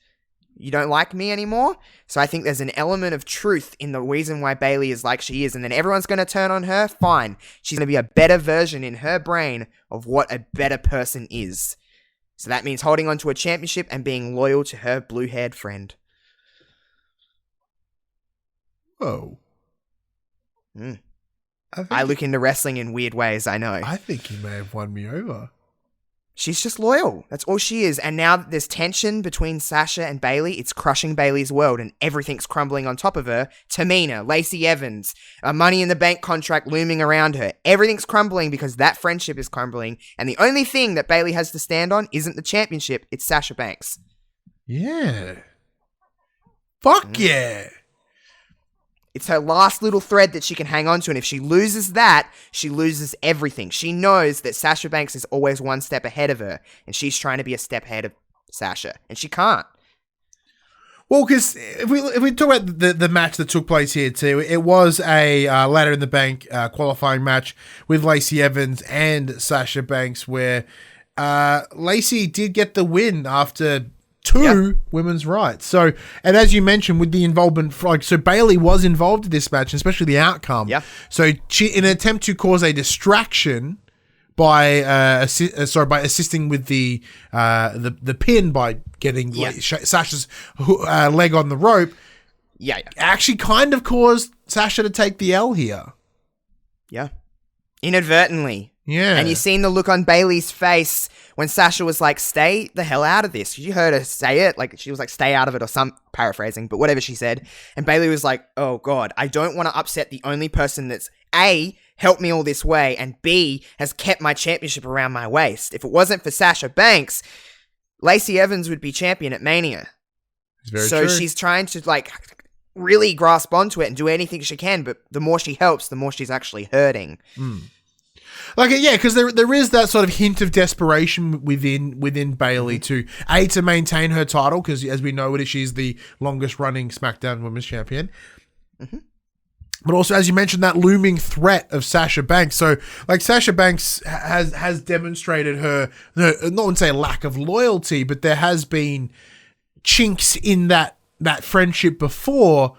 Speaker 3: You don't like me anymore? So I think there's an element of truth in the reason why Bailey is like she is, and then everyone's going to turn on her? Fine. She's going to be a better version in her brain of what a better person is. So that means holding on to a championship and being loyal to her blue-haired friend.
Speaker 2: Whoa.
Speaker 3: I look into wrestling in weird ways, I know.
Speaker 2: I think he may have won me over.
Speaker 3: She's just loyal. That's all she is. And now that there's tension between Sasha and Bailey, it's crushing Bailey's world and everything's crumbling on top of her. Tamina, Lacey Evans, a Money in the Bank contract looming around her. Everything's crumbling because that friendship is crumbling. And the only thing that Bailey has to stand on isn't the championship, it's Sasha Banks.
Speaker 2: Yeah. Fuck yeah.
Speaker 3: It's her last little thread that she can hang on to, and if she loses that, she loses everything. She knows that Sasha Banks is always one step ahead of her, and she's trying to be a step ahead of Sasha, and she can't.
Speaker 2: Well, because if we talk about the match that took place here too, it was a Ladder in the Bank qualifying match with Lacey Evans and Sasha Banks, where Lacey did get the win after two women's rights. So, and as you mentioned, with the involvement, so Bailey was involved in this match, especially the outcome.
Speaker 3: Yeah.
Speaker 2: So she, in an attempt to cause a distraction by assisting with the pin by getting Sasha's leg on the rope.
Speaker 3: Yeah.
Speaker 2: Actually, kind of caused Sasha to take the L here.
Speaker 3: Yeah. Inadvertently.
Speaker 2: Yeah.
Speaker 3: And you seen the look on Bailey's face when Sasha was like, stay the hell out of this. You heard her say it. Like, she was like, stay out of it, or some paraphrasing, but whatever she said. And Bailey was like, oh God, I don't want to upset the only person that's A, helped me all this way, and B, has kept my championship around my waist. If it wasn't for Sasha Banks, Lacey Evans would be champion at Mania. So she's trying to like really grasp onto it and do anything she can, but the more she helps, the more she's actually hurting.
Speaker 2: Like, yeah, because there is that sort of hint of desperation within Bailey to maintain her title, because as we know, she's the longest running SmackDown Women's Champion. But also, as you mentioned, that looming threat of Sasha Banks. So, like, Sasha Banks has demonstrated her, not to say a lack of loyalty, but there has been chinks in that friendship before.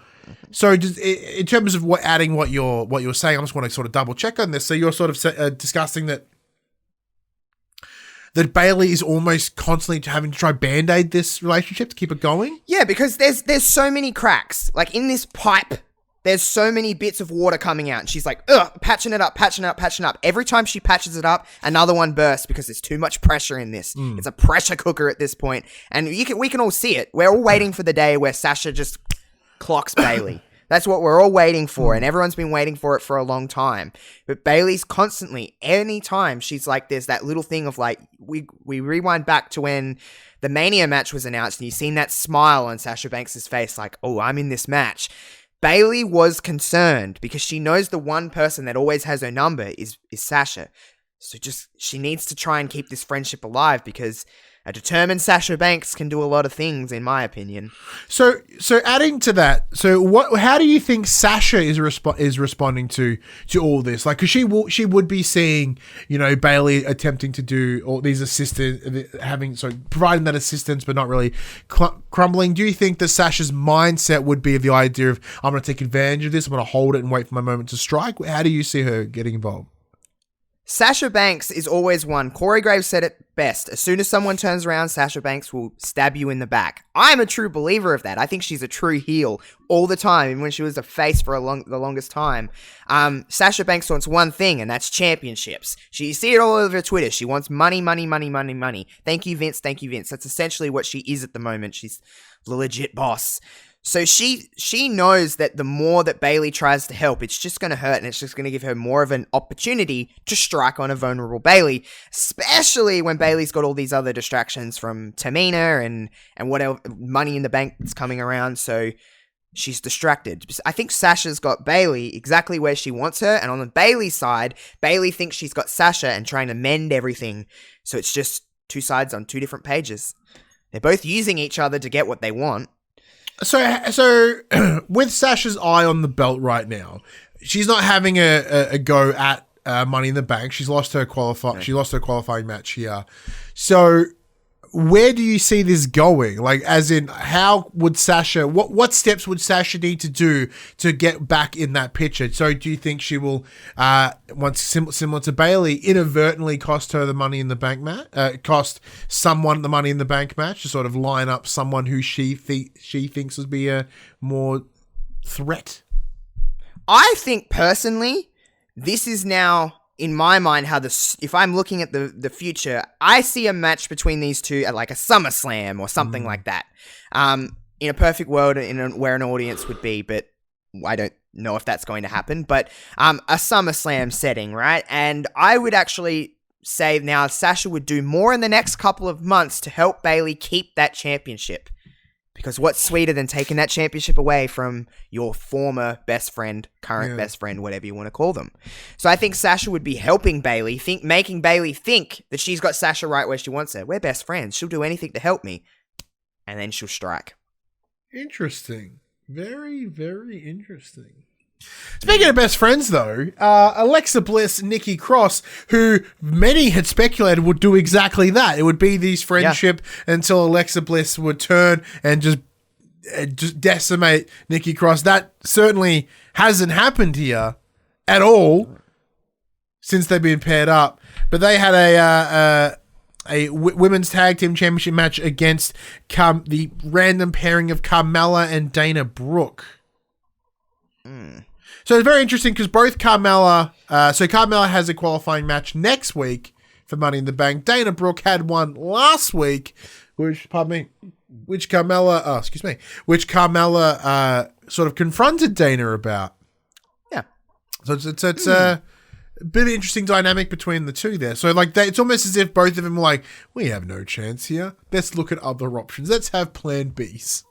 Speaker 2: So, just in terms of adding what you're saying, I just want to sort of double check on this. So, you're sort of discussing that Bailey is almost constantly having to try band-aid this relationship to keep it going.
Speaker 3: Yeah, because there's so many cracks. Like, in this pipe, there's so many bits of water coming out, and she's like, patching it up. Every time she patches it up, another one bursts because there's too much pressure in this. It's a pressure cooker at this point, and we can all see it. We're all waiting for the day where Sasha just clocks Bailey. That's what we're all waiting for, and everyone's been waiting for it for a long time. But Bailey's constantly, anytime she's like, there's that little thing of like, we rewind back to when the Mania match was announced, and you've seen that smile on Sasha Banks' face, like, oh, I'm in this match. Bailey was concerned because she knows the one person that always has her number is Sasha. So she needs to try and keep this friendship alive, because a determined Sasha Banks can do a lot of things, in my opinion. So adding to that, how do you think Sasha is responding to all this? Like, because she would be seeing, Bailey attempting to do all these providing that assistance, but not really crumbling. Do you think that Sasha's mindset would be the idea of, I'm going to take advantage of this, I'm going to hold it and wait for my moment to strike? How do you see her getting involved? Sasha Banks is always one. Corey Graves said it best. As soon as someone turns around, Sasha Banks will stab you in the back. I'm a true believer of that. I think she's a true heel all the time, even when she was a face for the longest time. Sasha Banks wants one thing, and that's championships. You see it all over Twitter. She wants money, money, money, money, money. Thank you, Vince. Thank you, Vince. That's essentially what she is at the moment. She's the legit boss. So she knows that the more that Bayley tries to help, it's just going to hurt, and it's just going to give her more of an opportunity to strike on a vulnerable Bayley, especially when Bayley's got all these other distractions from Tamina and whatever Money in the Bank that's coming around. So she's distracted. I think Sasha's got Bayley exactly where she wants her, and on the Bayley side, Bayley thinks she's got Sasha and trying to mend everything. So it's just two sides on two different pages. They're both using each other to get what they want.
Speaker 2: So with Sasha's eye on the belt right now, she's not having a go at Money in the Bank. She's lost her She lost her qualifying match here. So where do you see this going? Like, as in, how would Sasha? What steps would Sasha need to do to get back in that picture? So do you think she will, once similar to Bayley, inadvertently cost her the Money in the Bank match? Cost someone the Money in the Bank match to sort of line up someone who she thinks would be a more threat?
Speaker 3: I think personally, this is now, in my mind, how if I'm looking at the future, I see a match between these two at like a SummerSlam or something like that. In a perfect world, where an audience would be, but I don't know if that's going to happen. But a SummerSlam setting, right? And I would actually say now Sasha would do more in the next couple of months to help Bayley keep that championship. Because what's sweeter than taking that championship away from your former best friend, current best friend, whatever you want to call them. So I think Sasha would be helping Bayley, making Bayley think that she's got Sasha right where she wants her. We're best friends. She'll do anything to help me. And then she'll strike.
Speaker 2: Interesting. Very, very interesting. Speaking of best friends, though, Alexa Bliss and Nikki Cross, who many had speculated would do exactly that. It would be these friendship until Alexa Bliss would turn and just decimate Nikki Cross. That certainly hasn't happened here at all since they've been paired up. But they had a women's tag team championship match against the random pairing of Carmella and Dana Brooke. So it's very interesting because both Carmella has a qualifying match next week for Money in the Bank. Dana Brooke had one last week, which Carmella sort of confronted Dana about.
Speaker 3: Yeah.
Speaker 2: So it's a bit of an interesting dynamic between the two there. So like it's almost as if both of them were like, we have no chance here. Let's look at other options. Let's have plan Bs.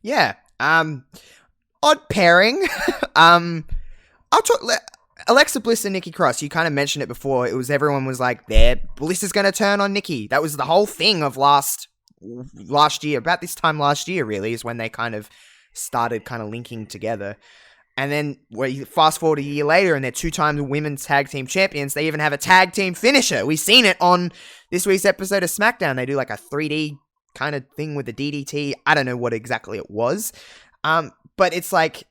Speaker 3: Yeah. Odd pairing. I'll talk. Alexa Bliss and Nikki Cross. You kind of mentioned it before. Everyone was like, Bliss is going to turn on Nikki. That was the whole thing of last year. About this time last year, really, is when they kind of started kind of linking together. And then fast forward a year later, and they're 2-time women's tag team champions. They even have a tag team finisher. We've seen it on this week's episode of SmackDown. They do like a 3D kind of thing with the DDT. I don't know what exactly it was. But it's like,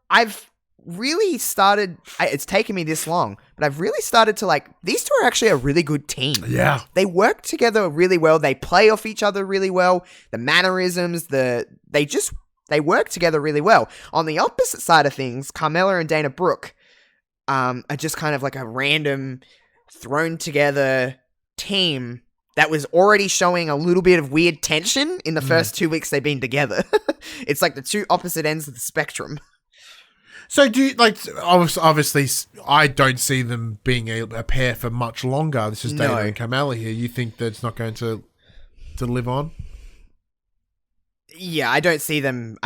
Speaker 3: I've really started, it's taken me this long, but I've really started to like, these two are actually a really good team.
Speaker 2: Yeah.
Speaker 3: They work together really well. They play off each other really well. The mannerisms, they work together really well. On the opposite side of things, Carmella and Dana Brooke are just kind of like a random thrown together team that was already showing a little bit of weird tension in the first 2 weeks they've been together. It's like the two opposite ends of the spectrum.
Speaker 2: So do you, like, obviously, I don't see them being a pair for much longer. This is Dana and Carmella here. You think that it's not going to live on?
Speaker 3: Yeah, I don't see them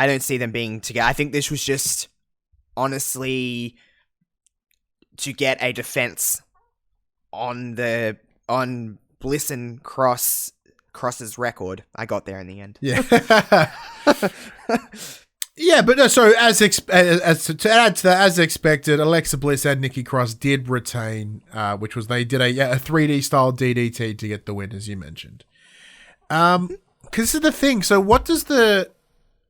Speaker 3: being together. I think this was just, honestly, to get a defense on Bliss and Cross's record. I got there in the end.
Speaker 2: Yeah. Yeah, but no, so as to add to that, as expected, Alexa Bliss and Nikki Cross did retain, which was they did a 3D style DDT to get the win, as you mentioned. Because this is the thing. So what does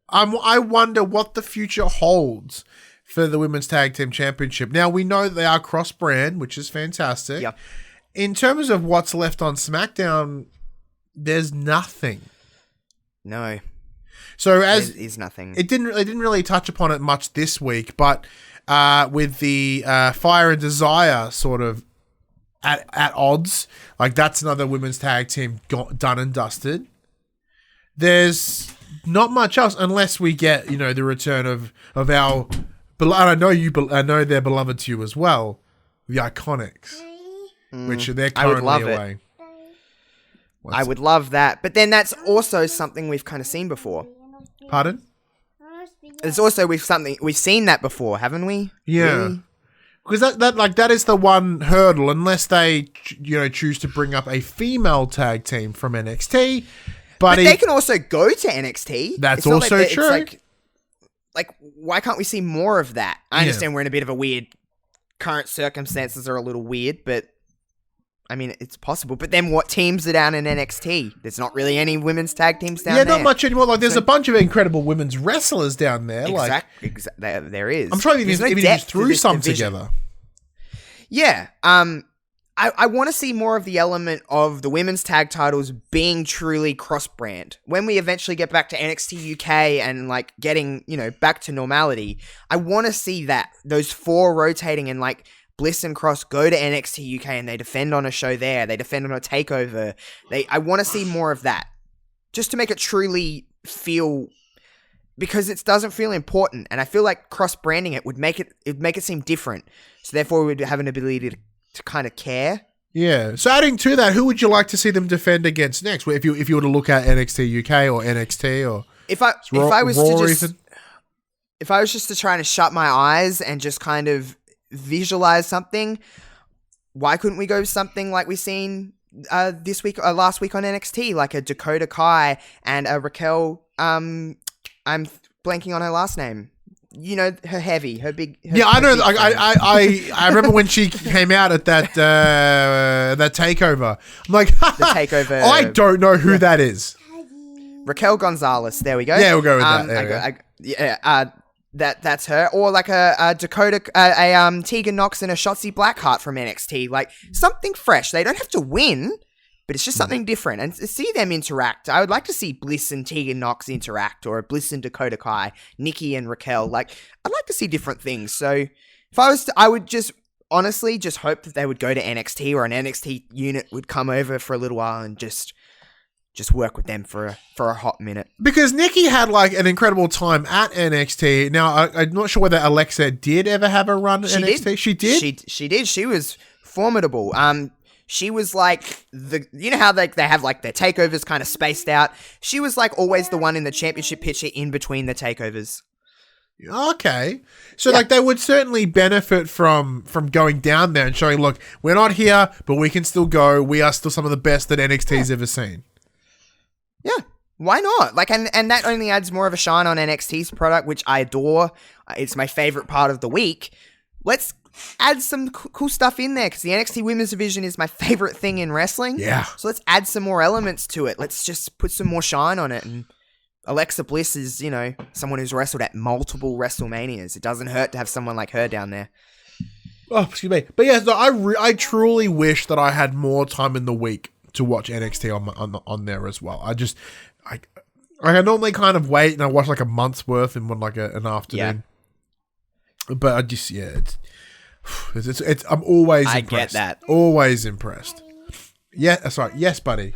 Speaker 2: I wonder what the future holds for the Women's Tag Team Championship. Now, we know that they are cross-brand, which is fantastic.
Speaker 3: Yeah.
Speaker 2: In terms of what's left on SmackDown, there's nothing.
Speaker 3: No.
Speaker 2: So
Speaker 3: is nothing.
Speaker 2: They didn't really touch upon it much this week, but with the Fire and Desire sort of at odds, like that's another women's tag team done and dusted. There's not much else unless we get, the return of our, and I know they're beloved to you as well, the Iconics, which they're currently away.
Speaker 3: I would love that. But then that's also something we've kind of seen before.
Speaker 2: Pardon?
Speaker 3: It's also we've seen that before, haven't we?
Speaker 2: Yeah.
Speaker 3: Really?
Speaker 2: Because that is the one hurdle, unless they choose to bring up a female tag team from NXT. But
Speaker 3: they can also go to NXT.
Speaker 2: That's also true.
Speaker 3: It's like, why can't we see more of that? I understand we're in a bit of a weird, current circumstances are a little weird, but I mean, it's possible. But then what teams are down in NXT? There's not really any women's tag teams down there.
Speaker 2: Yeah, not much anymore. Like, there's a bunch of incredible women's wrestlers down there.
Speaker 3: There is.
Speaker 2: I'm trying to even just threw some together.
Speaker 3: Yeah. I want to see more of the element of the women's tag titles being truly cross-brand. When we eventually get back to NXT UK and, like, getting, back to normality, I want to see that. Those 4 rotating and, like, Bliss and Cross go to NXT UK and they defend on a show there. They defend on a takeover. I want to see more of that. Just to make it truly feel... Because it doesn't feel important. And I feel like cross-branding it would make it seem different. So therefore we would have an ability to kind of care.
Speaker 2: Yeah. So adding to that, who would you like to see them defend against next? If you were to look at NXT UK or NXT or... If I was just to try to shut my eyes and just kind of visualize something, why couldn't we go something like we seen last week on NXT, like a Dakota Kai and a Raquel, I'm blanking on her last name. Her heavy, her big. I know. I remember when she came out at that takeover. I'm like,
Speaker 3: the takeover.
Speaker 2: I don't know who that is.
Speaker 3: Raquel Gonzalez. There we go.
Speaker 2: Yeah, we'll go with that.
Speaker 3: That's her, or like a Dakota, Tegan Nox and a Shotzi Blackheart from NXT, like something fresh. They don't have to win, but it's just something different, and to see them interact. I would like to see Bliss and Tegan Nox interact, or Bliss and Dakota Kai, Nikki and Raquel. Like, I'd like to see different things. So if I was to, I would just honestly just hope that they would go to NXT, or an NXT unit would come over for a little while and just work with them for a hot minute. Because
Speaker 2: Nikki had like an incredible time at NXT. Now, I'm not sure whether Alexa did ever have a run at NXT. She did?
Speaker 3: She did. She was formidable. She was like how they have like their takeovers kind of spaced out. She was like always the one in the championship picture in between the takeovers.
Speaker 2: Okay. So like they would certainly benefit from going down there and showing, look, we're not here, but we can still go. We are still some of the best that NXT's ever seen.
Speaker 3: Yeah, why not? Like, and that only adds more of a shine on NXT's product, which I adore. It's my favorite part of the week. Let's add some cool stuff in there, because the NXT Women's Division is my favorite thing in wrestling.
Speaker 2: Yeah.
Speaker 3: So let's add some more elements to it. Let's just put some more shine on it. And Alexa Bliss is, someone who's wrestled at multiple WrestleManias. It doesn't hurt to have someone like her down there.
Speaker 2: Oh, excuse me. But yeah, I truly wish that I had more time in the week to watch NXT on there as well. I normally kind of wait and I watch like a month's worth in an afternoon. Yeah. But I just it's I'm always impressed.
Speaker 3: I get that.
Speaker 2: Always impressed. Yeah, sorry. Yes, buddy.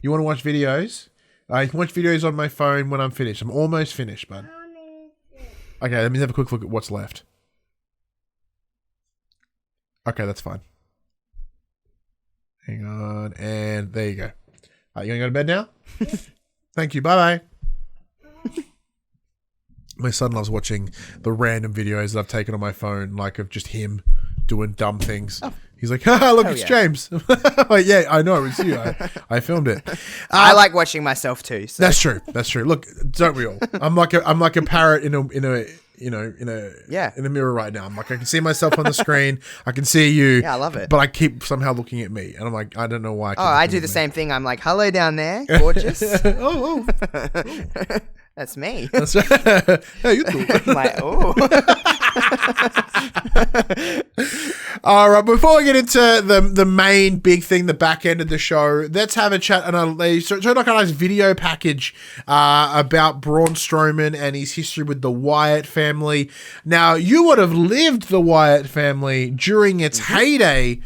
Speaker 2: You want to watch videos? I can watch videos on my phone when I'm finished. I'm almost finished, bud. Okay, let me have a quick look at what's left. Okay, that's fine. Hang on, and there you go. You gonna go to bed now? Thank you. Bye bye. My son loves watching the random videos that I've taken on my phone, like of just him doing dumb things. Oh. He's like, "Haha, look, it's James." Like, yeah, I know it's you. I filmed it.
Speaker 3: I like watching myself too. So.
Speaker 2: That's true. That's true. Look, don't we all? I'm like a parrot in a mirror right now. I'm like, I can see myself on the screen. I can see you.
Speaker 3: Yeah, I love it.
Speaker 2: But I keep somehow looking at me, and I'm like, I don't know why.
Speaker 3: I do the same thing. I'm like, hello down there, gorgeous.
Speaker 2: oh.
Speaker 3: That's me.
Speaker 2: That's right. Hey, you too. All right, before we get into the main big thing, the back end of the show, let's have a chat and they showed like a nice video package about Braun Strowman and his history with the Wyatt family. Now, you would have lived the Wyatt family during its heyday.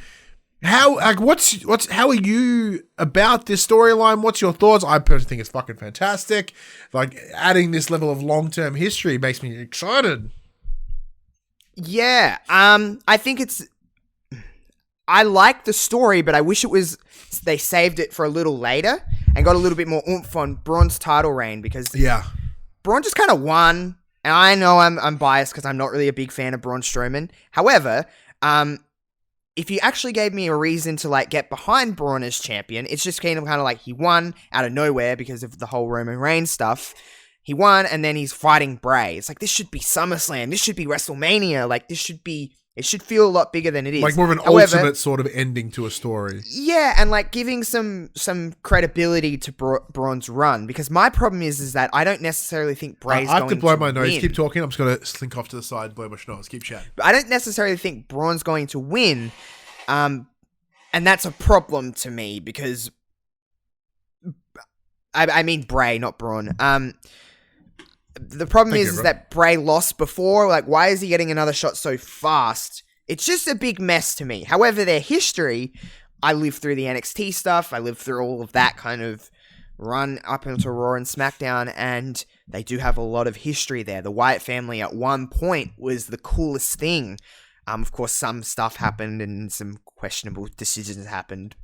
Speaker 2: How are you about this storyline? What's your thoughts? I personally think it's fucking fantastic. Like, adding this level of long-term history makes me excited.
Speaker 3: Yeah, I think I like the story, but I wish they saved it for a little later and got a little bit more oomph on Braun's title reign, because Braun just kind of won, and I know I'm biased because I'm not really a big fan of Braun Strowman. However, if you actually gave me a reason to like get behind Braun as champion, it's just kind of like he won out of nowhere because of the whole Roman Reigns stuff. He won, and then he's fighting Bray. It's like, this should be SummerSlam. This should be WrestleMania. Like, it should feel a lot bigger than it is.
Speaker 2: Like more of an ultimate sort of ending to a story.
Speaker 3: Yeah, and like giving some credibility to Braun's run, because my problem is that I don't necessarily think Bray's going to
Speaker 2: I have to blow my nose.
Speaker 3: win.
Speaker 2: Keep talking. I'm just going to slink off to the side, blow my nose. Keep chatting.
Speaker 3: I don't necessarily think Braun's going to win, and that's a problem to me, because I mean Bray, not Braun. The problem is that Bray lost before. Like, why is he getting another shot so fast? It's just a big mess to me. However, their history, I lived through the NXT stuff. I lived through all of that kind of run up into Raw and SmackDown, and they do have a lot of history there. The Wyatt family at one point was the coolest thing. Of course, some stuff happened and some questionable decisions happened.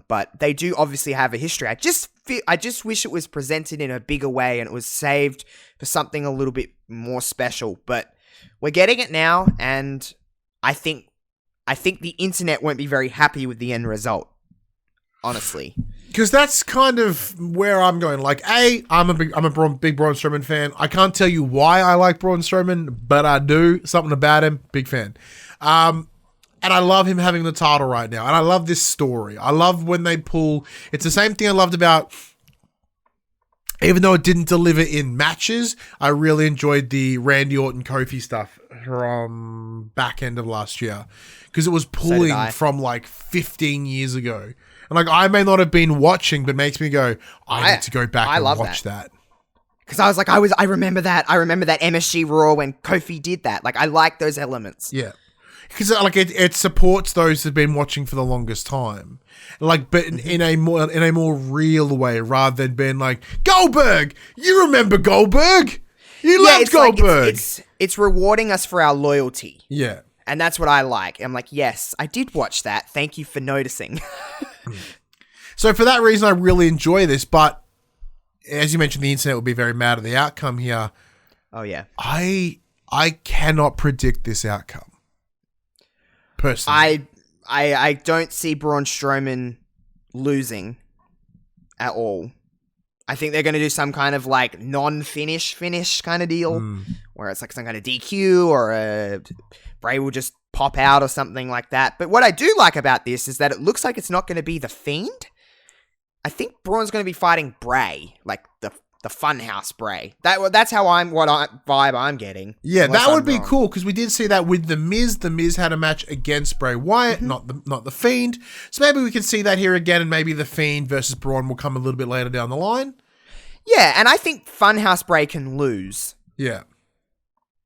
Speaker 3: But they do obviously have a history. I just wish it was presented in a bigger way and it was saved for something a little bit more special. But we're getting it now, and I think the internet won't be very happy with the end result, honestly.
Speaker 2: Because that's kind of where I'm going. Like, I'm a big Braun Strowman fan. I can't tell you why I like Braun Strowman, but I do. Something about him, big fan. And I love him having the title right now. And I love this story. I love when they pull... It's the same thing I loved about... Even though it didn't deliver in matches, I really enjoyed the Randy Orton-Kofi stuff from back end of last year. Because it was pulling from like 15 years ago. And like, I may not have been watching, but makes me go, I need to go back and watch that.
Speaker 3: Because I was like, I remember that. I remember that MSG Raw when Kofi did that. Like, I like those elements.
Speaker 2: Yeah. Because like it supports those who've been watching for the longest time, like, but in a more real way, rather than being like, Goldberg, you remember Goldberg, you loved Goldberg.
Speaker 3: Like, it's rewarding us for our loyalty.
Speaker 2: Yeah,
Speaker 3: and that's what I like. I'm like, yes, I did watch that. Thank you for noticing.
Speaker 2: So for that reason, I really enjoy this. But as you mentioned, the internet will be very mad at the outcome here.
Speaker 3: Oh yeah,
Speaker 2: I cannot predict this outcome. Personally.
Speaker 3: I don't see Braun Strowman losing at all. I think they're going to do some kind of like non-finish kind of deal, where it's like some kind of DQ or Bray will just pop out or something like that. But what I do like about this is that it looks like it's not going to be The Fiend. I think Braun's going to be fighting Bray, like the Funhouse Bray. That's how vibe I'm getting.
Speaker 2: Yeah, that would be cool, because we did see that with The Miz. The Miz had a match against Bray Wyatt, not the Fiend. So maybe we can see that here again, and maybe the Fiend versus Braun will come a little bit later down the line.
Speaker 3: Yeah, and I think Funhouse Bray can lose.
Speaker 2: Yeah.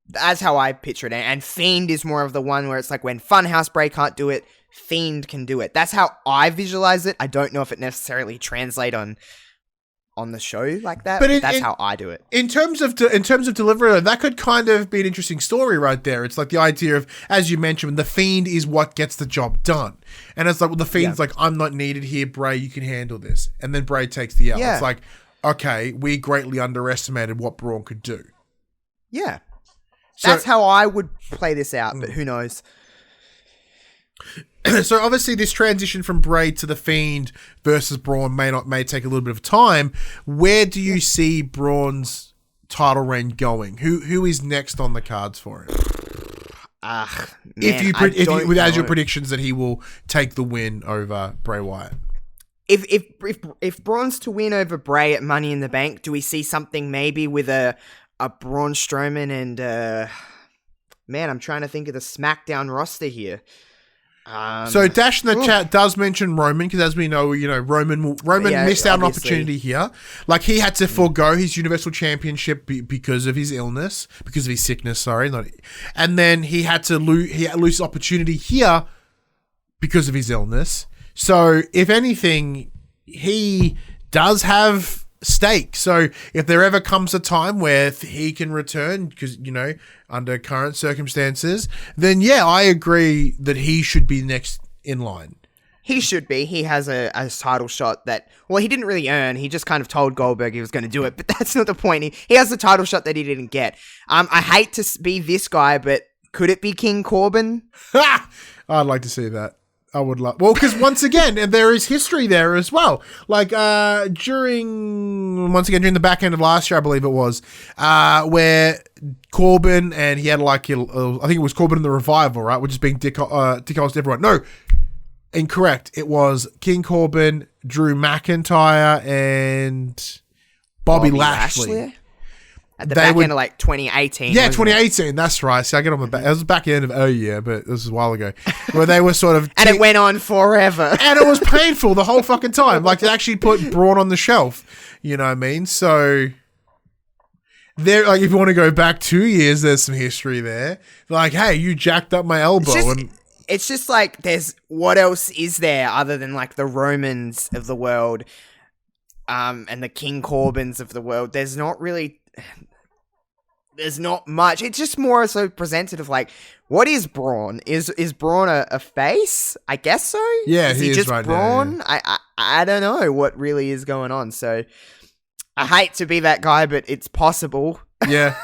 Speaker 3: That's how I picture it. And Fiend is more of the one where it's like, when Funhouse Bray can't do it, Fiend can do it. That's how I visualize it. I don't know if it necessarily translates on the show like that, but that's how I do it. In terms of
Speaker 2: delivery, that could kind of be an interesting story right there. It's like the idea of, as you mentioned, the Fiend is what gets the job done. And it's like, well, the Fiend's like, I'm not needed here, Bray, you can handle this. And then Bray takes the L. Yeah. It's like, okay, we greatly underestimated what Braun could do.
Speaker 3: Yeah. So, that's how I would play this out, but who knows?
Speaker 2: So obviously this transition from Bray to the Fiend versus Braun may take a little bit of time. Where do you see Braun's title reign going? Who is next on the cards for him? As your predictions that he will take the win over Bray Wyatt.
Speaker 3: If Braun's to win over Bray at Money in the Bank, do we see something maybe with a Braun Strowman and man, I'm trying to think of the SmackDown roster here.
Speaker 2: So Dash in the chat does mention Roman, because as we know, Roman missed out on an opportunity here. Like, he had to forego his Universal Championship because of his illness, because of his sickness. Sorry, and then he had to lose opportunity here because of his illness. So if anything, he does have stake. So if there ever comes a time where he can return, because, you know, under current circumstances, then yeah, I agree that he should be next in line.
Speaker 3: He should be. He has a title shot that, well, he didn't really earn. He just kind of told Goldberg he was going to do it, but that's not the point. He has the title shot that he didn't get. I hate to be this guy, but could it be King Corbin?
Speaker 2: I'd like to see that. I would love. Well, because once again, and there is history there as well. Like during the back end of last year, I believe it was, where Corbin and he had I think it was Corbin and the Revival, right? Which is being dick to everyone. No, incorrect. It was King Corbin, Drew McIntyre, and Bobby Lashley.
Speaker 3: At the back end of like 2018.
Speaker 2: Yeah, 2018. That's right. See, I get on the back. It was back end of year, but this was a while ago. Where they were sort of.
Speaker 3: And it went on forever.
Speaker 2: And it was painful the whole fucking time. Like, they actually put Braun on the shelf. You know what I mean? So, there, like, if you want to go back 2 years, there's some history there. Like, hey, you jacked up my elbow.
Speaker 3: It's just like, what else is there other than like the Romans of the world, and the King Corbins of the world? There's not much. It's just more so presented of like, what is Braun? Is Braun a face? I guess so.
Speaker 2: Yeah,
Speaker 3: is he just
Speaker 2: right
Speaker 3: Braun?
Speaker 2: now, yeah.
Speaker 3: I don't know what really is going on. So I hate to be that guy, but it's possible.
Speaker 2: Yeah.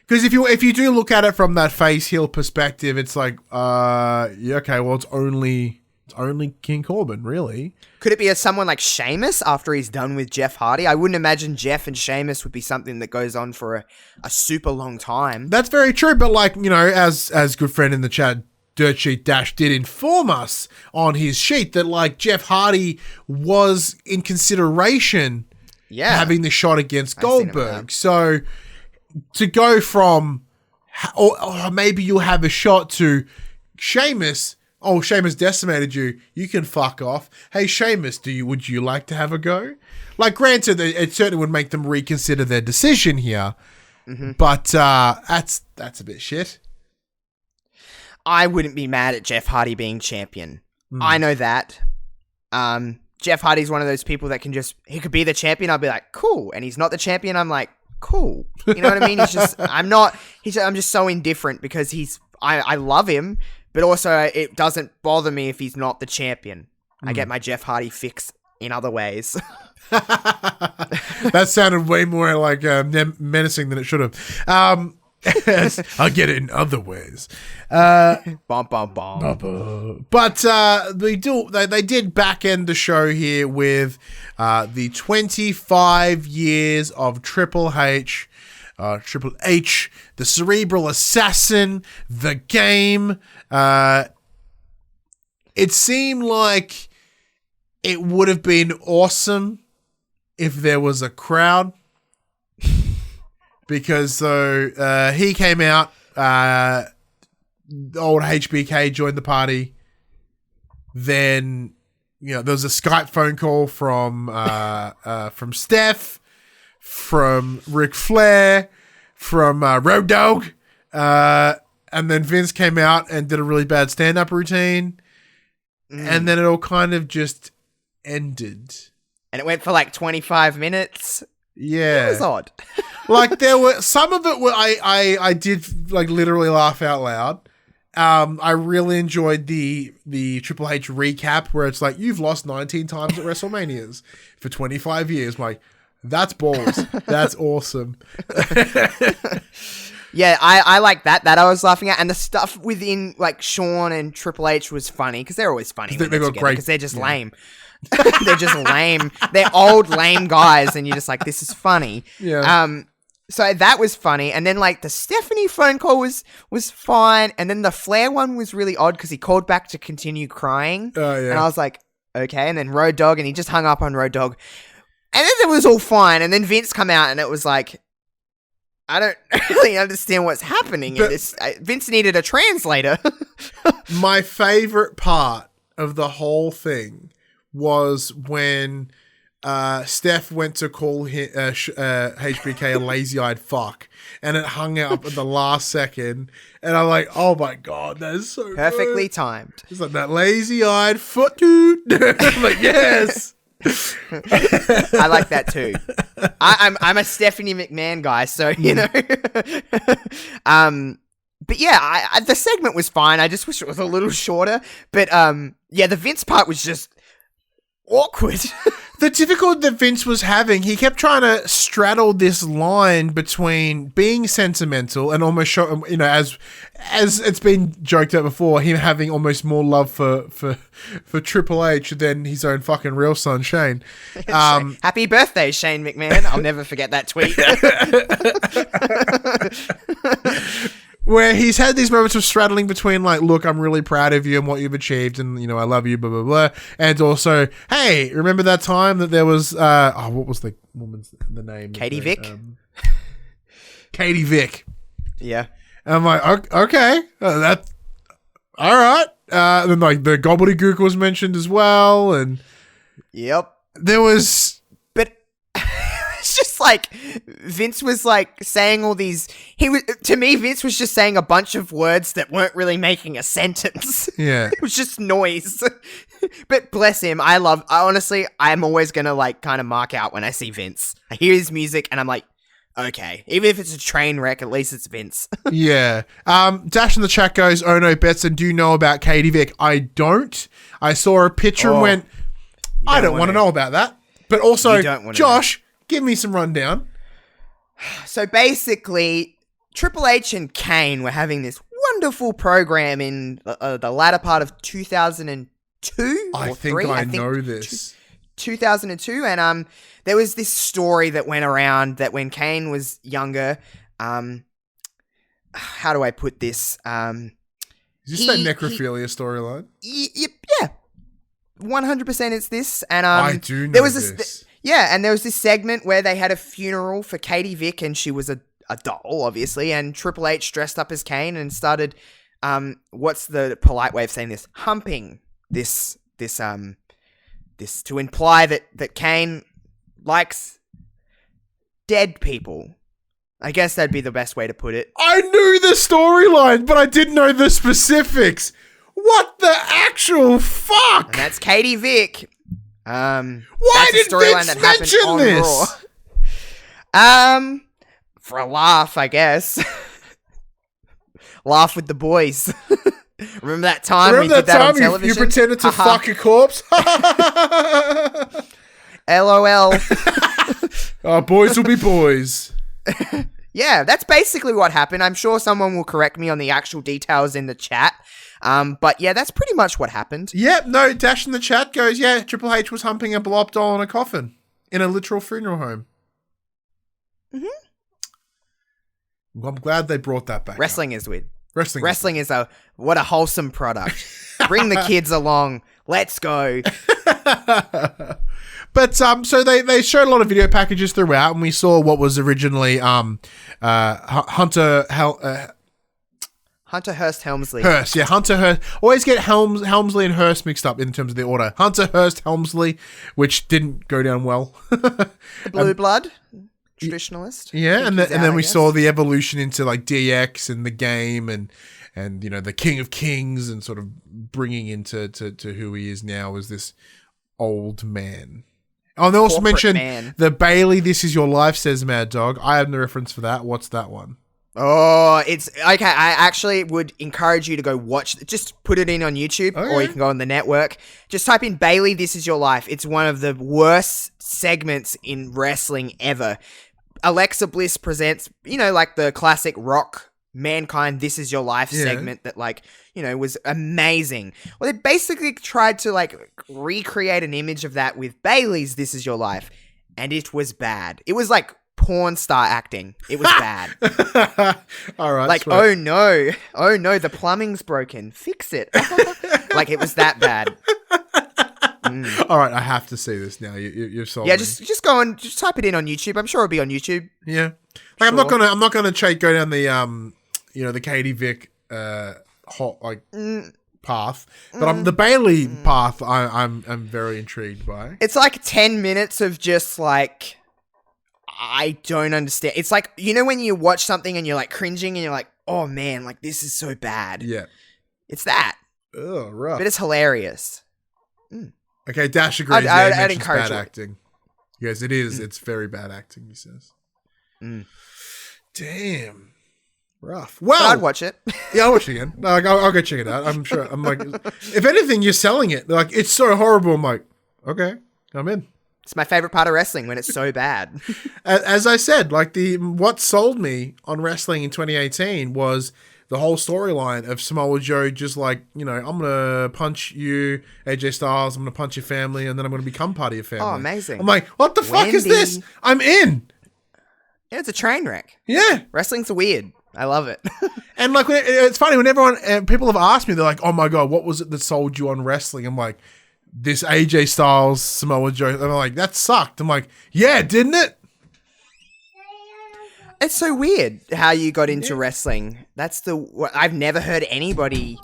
Speaker 2: Because if you do look at it from that face heel perspective, it's like, yeah, okay, well, it's only King Corbin, really.
Speaker 3: Could it be someone like Sheamus after he's done with Jeff Hardy? I wouldn't imagine Jeff and Sheamus would be something that goes on for a super long time.
Speaker 2: That's very true, but like, you know, as good friend in the chat, Dirt Sheet Dash, did inform us on his sheet that like Jeff Hardy was in consideration, having the shot against Goldberg. So to go from, or maybe you'll have a shot to Sheamus. Oh, Sheamus decimated you. You can fuck off. Hey, Sheamus, would you like to have a go? Like, granted, it certainly would make them reconsider their decision here, but that's a bit shit.
Speaker 3: I wouldn't be mad at Jeff Hardy being champion. I know that. Jeff Hardy's one of those people that he could be the champion. I'll be like, cool. And he's not the champion. I'm like, cool. You know what I mean? I'm just so indifferent because I love him. But also, it doesn't bother me if he's not the champion. I get my Jeff Hardy fix in other ways.
Speaker 2: That sounded way more like menacing than it should have. I'll get it in other ways.
Speaker 3: Bum, bum, bum.
Speaker 2: But they did back end the show here with the 25 years of Triple H, the cerebral assassin, the game. It seemed like it would have been awesome if there was a crowd, because he came out, old HBK joined the party. Then, you know, there was a Skype phone call from Steph, from Ric Flair, from Road Dogg, and then Vince came out and did a really bad stand-up routine, and then it all kind of just ended.
Speaker 3: And it went for like 25 minutes.
Speaker 2: Yeah.
Speaker 3: It was odd.
Speaker 2: Like, there were some of it where I did like literally laugh out loud. I really enjoyed the Triple H recap where it's like, you've lost 19 times at WrestleManias for 25 years. I'm like, that's balls. That's awesome.
Speaker 3: Yeah, I like that I was laughing at. And the stuff within like Shawn and Triple H was funny because they're always funny when they're together because they're just lame. They're just lame. They're old lame guys and you're just like, this is funny.
Speaker 2: Yeah.
Speaker 3: So that was funny. And then like the Stephanie phone call was fine. And then the Flair one was really odd because he called back to continue crying.
Speaker 2: Oh, yeah.
Speaker 3: And I was like, okay. And then Road Dogg, and he just hung up on Road Dogg. And then it was all fine. And then Vince come out and it was like, I don't really understand what's happening in this. Vince needed a translator.
Speaker 2: My favorite part of the whole thing was when Steph went to call HBK a lazy-eyed fuck, and it hung up at the last second. And I'm like, oh my god, that is so
Speaker 3: Perfectly
Speaker 2: good.
Speaker 3: timed.
Speaker 2: It's like that lazy-eyed foot dude. I'm like, yes.
Speaker 3: I like that too. I'm a Stephanie McMahon guy, so you know. But yeah, the segment was fine. I just wish it was a little shorter. But yeah, the Vince part was just awkward.
Speaker 2: The difficulty that Vince was having, he kept trying to straddle this line between being sentimental and almost show, you know, as it's been joked at before, him having almost more love for Triple H than his own fucking real son Shane.
Speaker 3: Happy birthday, Shane McMahon. I'll never forget that tweet.
Speaker 2: Where he's had these moments of straddling between like, look, I'm really proud of you and what you've achieved, and you know, I love you, blah blah blah, and also, hey, remember that time that there was what was the woman's name?
Speaker 3: Katie Vick.
Speaker 2: Katie Vick.
Speaker 3: Yeah.
Speaker 2: And I'm like, okay, that all right. Then like the gobbledygook was mentioned as well, and
Speaker 3: Yep.
Speaker 2: there was.
Speaker 3: But it's just like Vince was like saying all these. To me, Vince was just saying a bunch of words that weren't really making a sentence.
Speaker 2: Yeah.
Speaker 3: It was just noise. But bless him. Honestly, I'm always gonna like kind of mark out when I see Vince. I hear his music and I'm like, okay. Even if it's a train wreck, at least it's Vince.
Speaker 2: Yeah. Dash in the chat goes, oh no, Betson, do you know about Katie Vick? I don't. I saw a picture and went, I don't want to know about that. But also, Josh, give me some rundown.
Speaker 3: So basically, Triple H and Kane were having this wonderful program in the latter part of 2002
Speaker 2: I
Speaker 3: or
Speaker 2: think
Speaker 3: 3.
Speaker 2: I know this.
Speaker 3: 2002, and there was this story that went around that when Kane was younger, how do I put this?
Speaker 2: Is this that necrophilia storyline?
Speaker 3: Yeah, 100% it's this. And
Speaker 2: I do know
Speaker 3: there was
Speaker 2: this.
Speaker 3: and there was this segment where they had a funeral for Katie Vick, and she was a doll, obviously, and Triple H dressed up as Kane and started, what's the polite way of saying this? Humping this to imply that Kane likes dead people. I guess that'd be the best way to put it.
Speaker 2: I knew the storyline, but I didn't know the specifics. What the actual fuck?
Speaker 3: And that's Katie Vick.
Speaker 2: Why
Speaker 3: That's
Speaker 2: did
Speaker 3: a storyline
Speaker 2: Vince
Speaker 3: that happened
Speaker 2: mention
Speaker 3: on
Speaker 2: this?
Speaker 3: Raw. For a laugh, I guess. Laugh with the boys. Remember that time we did that on television?
Speaker 2: You pretended to fuck a corpse?
Speaker 3: LOL.
Speaker 2: Boys will be boys.
Speaker 3: Yeah, that's basically what happened. I'm sure someone will correct me on the actual details in the chat. But yeah, that's pretty much what happened.
Speaker 2: Yep, no, Dash in the chat goes, yeah, Triple H was humping a blow-up doll in a coffin in a literal funeral home.
Speaker 3: Mm-hmm.
Speaker 2: Well, I'm glad they brought that back.
Speaker 3: Wrestling is weird.
Speaker 2: Wrestling
Speaker 3: is what a wholesome product. Bring the kids along. Let's go.
Speaker 2: But so they showed a lot of video packages throughout, and we saw what was originally Hunter
Speaker 3: Hurst Helmsley.
Speaker 2: Hurst, yeah, Hunter Hurst. Always get Helmsley and Hurst mixed up in terms of the order. Hunter Hurst Helmsley, which didn't go down well.
Speaker 3: The Blue Blood. Traditionalist.
Speaker 2: Yeah, and then we saw the evolution into like DX and the game and you know the King of Kings and sort of bringing into to who he is now as this old man. Oh, and they also mentioned the Bailey This Is Your Life says Mad Dog. I have no reference for that. What's that one?
Speaker 3: Oh, it's okay. I actually would encourage you to go watch. Just put it in on YouTube, or you can go on the network. Just type in Bailey This Is Your Life. It's one of the worst segments in wrestling ever. Alexa Bliss presents, you know, like the classic Rock Mankind This Is Your Life segment that, like, you know, was amazing. Well, they basically tried to like recreate an image of that with Bailey's This Is Your Life, and it was bad. It was like porn star acting. It was bad.
Speaker 2: All right.
Speaker 3: Like,
Speaker 2: sweet.
Speaker 3: oh no, the plumbing's broken. Fix it. Like, it was that bad.
Speaker 2: All right, I have to see this now. You've sold me.
Speaker 3: Yeah, just go and just type it in on YouTube. I'm sure it'll be on YouTube.
Speaker 2: Yeah, like, I'm not gonna go down the the Katie Vick hot like path, but the Bailey path I'm very intrigued by.
Speaker 3: It's like 10 minutes of just like, I don't understand. It's like, you know when you watch something and you're like cringing and you're like, oh man, like this is so bad.
Speaker 2: Yeah.
Speaker 3: It's that.
Speaker 2: Oh, rough.
Speaker 3: But it's hilarious.
Speaker 2: Okay, Dash agrees.
Speaker 3: I'd
Speaker 2: He
Speaker 3: encourage
Speaker 2: bad
Speaker 3: it.
Speaker 2: acting. Yes, it is. It's very bad acting, he says. Damn. Rough.
Speaker 3: But
Speaker 2: Well,
Speaker 3: I'd watch it.
Speaker 2: yeah, I'll watch it again. No, like, I'll go check it out. I'm sure. I'm like, if anything, you're selling it. Like, it's so horrible. I'm like, okay, I'm in.
Speaker 3: It's my favorite part of wrestling when it's so bad.
Speaker 2: As I said, like what sold me on wrestling in 2018 was the whole storyline of Samoa Joe just like, I'm going to punch you, AJ Styles, I'm going to punch your family, and then I'm going to become part of your family.
Speaker 3: Oh, amazing.
Speaker 2: I'm like, what the fuck is this? I'm in.
Speaker 3: Yeah, it's a train wreck.
Speaker 2: Yeah.
Speaker 3: Wrestling's weird. I love it.
Speaker 2: And like, it's funny when people have asked me, they're like, oh my God, what was it that sold you on wrestling? I'm like, this AJ Styles, Samoa Joe. And I'm like, that sucked. I'm like, yeah, didn't it?
Speaker 3: It's so weird how you got into wrestling. I've never heard anybody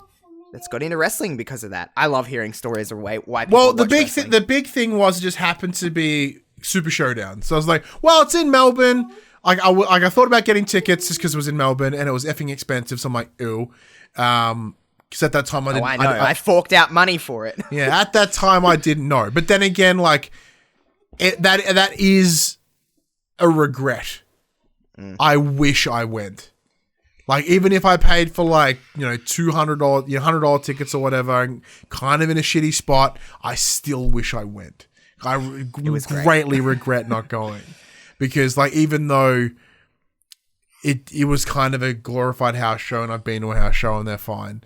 Speaker 3: that's got into wrestling because of that. I love hearing stories of why people
Speaker 2: Well,
Speaker 3: watch wrestling.
Speaker 2: the big thing was it just happened to be Super Showdown. So I was like, well, it's in Melbourne. I thought about getting tickets just because it was in Melbourne and it was effing expensive. So I'm like, ew. Because at that time I didn't.
Speaker 3: I know. I forked out money for it.
Speaker 2: Yeah, at that time I didn't know. But then again, like, that is a regret. I wish I went. Like, even if I paid for like, $200, $100 tickets or whatever, and kind of in a shitty spot, I still wish I went. I greatly regret not going. Because like, even though it was kind of a glorified house show and I've been to a house show and they're fine,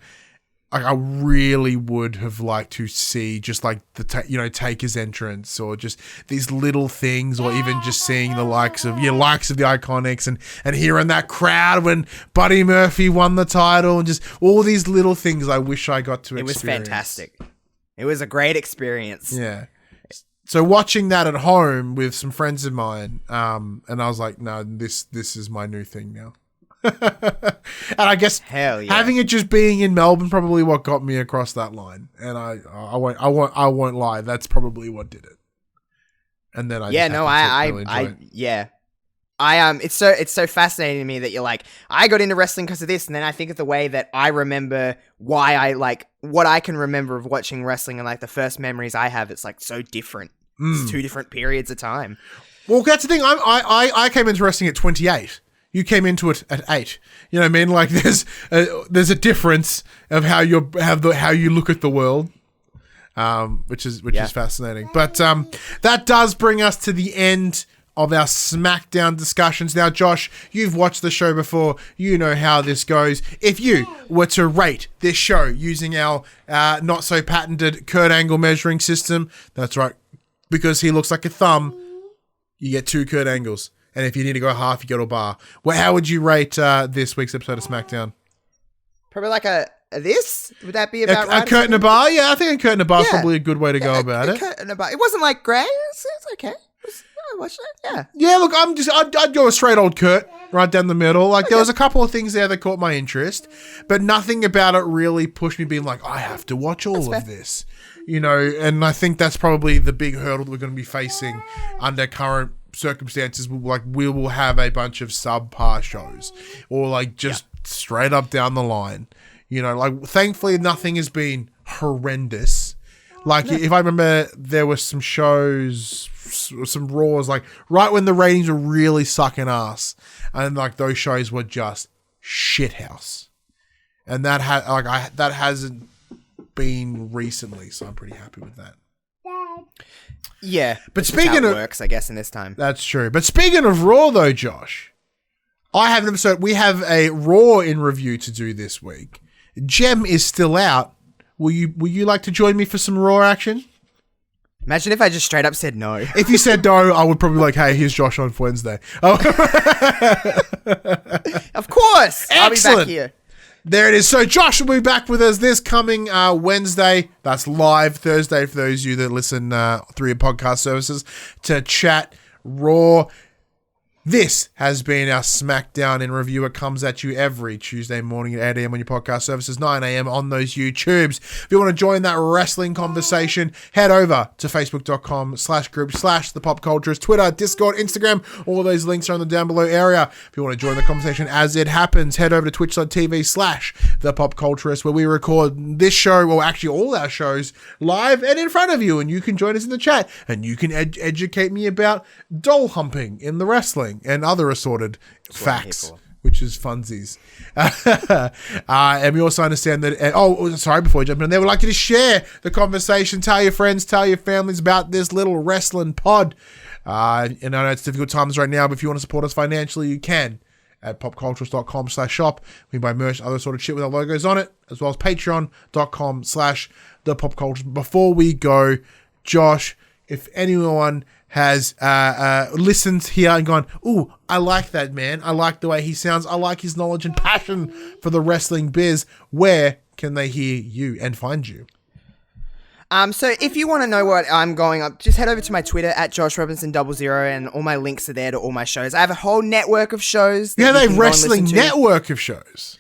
Speaker 2: like, I really would have liked to see just like Taker's entrance or just these little things, or even just seeing the likes of the Iconics and hearing that crowd when Buddy Murphy won the title, and just all these little things I wish I got to experience.
Speaker 3: It was fantastic. It was a great experience.
Speaker 2: Yeah. So watching that at home with some friends of mine, and I was like, no, this is my new thing now. And I guess
Speaker 3: Hell yeah.
Speaker 2: having it just being in Melbourne probably what got me across that line. And I won't lie, that's probably what did it. And then it's so fascinating to me that you're like, I got into wrestling because of this, and then I think of the way that I remember why I like what I can remember of watching wrestling, and like the first memories I have, it's like so different. It's two different periods of time. Well, that's the thing. I came into wrestling at 28. You came into it at 8. You know what I mean? Like, there's a difference of how you look at the world, which is fascinating. But that does bring us to the end of our SmackDown discussions. Now, Josh, you've watched the show before. You know how this goes. If you were to rate this show using our not so patented Kurt Angle measuring system, that's right, because he looks like a thumb, you get 2 Kurt Angles. And if you need to go half, you go to a bar. Well, how would you rate this week's episode of SmackDown?
Speaker 3: Probably like a this? Would that be about right?
Speaker 2: A Kurt in a bar? Yeah, I think a Kurt in a bar is probably a good way to go about it.
Speaker 3: Kurt in a bar. It wasn't like great. It's okay. I watched it. Yeah.
Speaker 2: Yeah, look, I'd go a straight old Kurt right down the middle. Like, there was a couple of things there that caught my interest, but nothing about it really pushed me being like, I have to watch all of this. And I think that's probably the big hurdle that we're going to be facing under current circumstances. We will have a bunch of subpar shows, or like just straight up down the line. Like, thankfully nothing has been horrendous. Like, if I remember, there were some shows, some Raws, like right when the ratings were really sucking ass, and like those shows were just shithouse, and that hasn't been recently, so I'm pretty happy with that.
Speaker 3: Yeah,
Speaker 2: but speaking of
Speaker 3: works, I guess in this time
Speaker 2: that's true. But speaking of Raw, though, Josh, I have an episode. We have a Raw in review to do this week. Jem is still out. Will you like to join me for some Raw action?
Speaker 3: Imagine if I just straight up said no.
Speaker 2: If you said no, I would probably be like, hey, here's Josh on Wednesday. Oh.
Speaker 3: Of course.
Speaker 2: Excellent.
Speaker 3: I'll be back here.
Speaker 2: There it is. So Josh will be back with us this coming Wednesday. That's live Thursday for those of you that listen through your podcast services to chat Raw. This has been our SmackDown in review. It comes at you every Tuesday morning at 8 a.m. on your podcast services, 9 a.m. on those YouTubes. If you want to join that wrestling conversation, head over to facebook.com/group/the Pop Culturist, Twitter, Discord, Instagram. All those links are in the down below area. If you want to join the conversation as it happens, head over to twitch.tv/the Pop Culturist, where we record this show, or actually all our shows, live and in front of you. And you can join us in the chat, and you can educate me about doll humping in the wrestling and other assorted facts, which is funsies. And we also understand that, before we jump in there, we'd like you to share the conversation, tell your friends, tell your families about this little wrestling pod. And I know it's difficult times right now, but if you want to support us financially, you can at popculturist.com/shop. We buy merch, other sort of shit with our logos on it, as well as patreon.com/thepopculturist. Before we go, Josh, if anyone has listened here and gone, ooh, I like that man, I like the way he sounds, I like his knowledge and passion for the wrestling biz, where can they hear you and find you?
Speaker 3: So if you want to know what I'm going up, just head over to my Twitter at JoshRobinson00, and all my links are there to all my shows. I have a whole network of shows.
Speaker 2: You have a wrestling network of shows.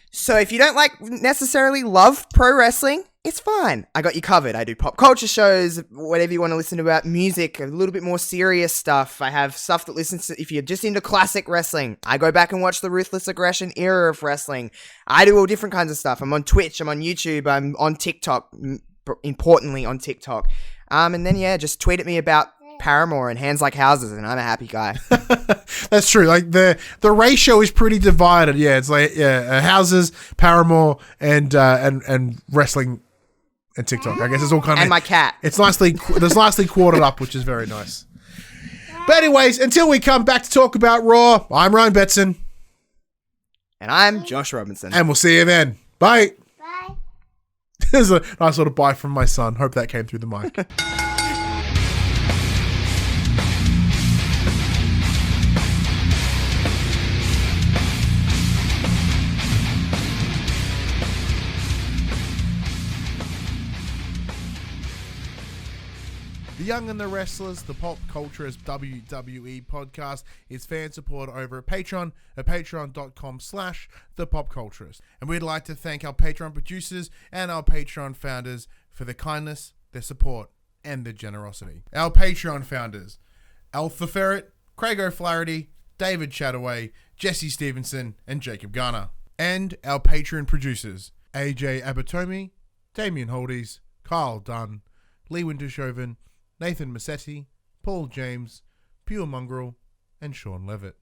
Speaker 3: So if you don't necessarily love pro wrestling, it's fine. I got you covered. I do pop culture shows, whatever you want to listen to about music, a little bit more serious stuff. I have stuff that listens to, if you're just into classic wrestling, I go back and watch the Ruthless Aggression era of wrestling. I do all different kinds of stuff. I'm on Twitch, I'm on YouTube, I'm on TikTok, importantly on TikTok. And then, just tweet at me about Paramore and Hands Like Houses, and I'm a happy guy.
Speaker 2: That's true. Like the ratio is pretty divided. Yeah, it's like houses, Paramore, and wrestling and TikTok. I guess it's all kind of,
Speaker 3: and my cat.
Speaker 2: It's nicely quartered up, which is very nice. But anyways, until we come back to talk about Raw, I'm Ryan Betson,
Speaker 3: and I'm Josh Robinson,
Speaker 2: and we'll see you then. Bye.
Speaker 4: Bye.
Speaker 2: There's a nice little bye from my son. Hope that came through the mic. The Young and the Restless, the Pop Culturist WWE podcast, is fan support over at Patreon at patreon.com/thepopculturist. And we'd like to thank our Patreon producers and our Patreon founders for their kindness, their support, and their generosity. Our Patreon founders: Alpha Ferret, Craig O'Flaherty, David Chataway, Jesse Stevenson, and Jacob Garner. And our Patreon producers: AJ Abatomi, Damian Holdies, Kyle Dunn, Lee Wintershoven, Nathan Massetti, Paul James, Pure Mongrel, and Sean Levitt.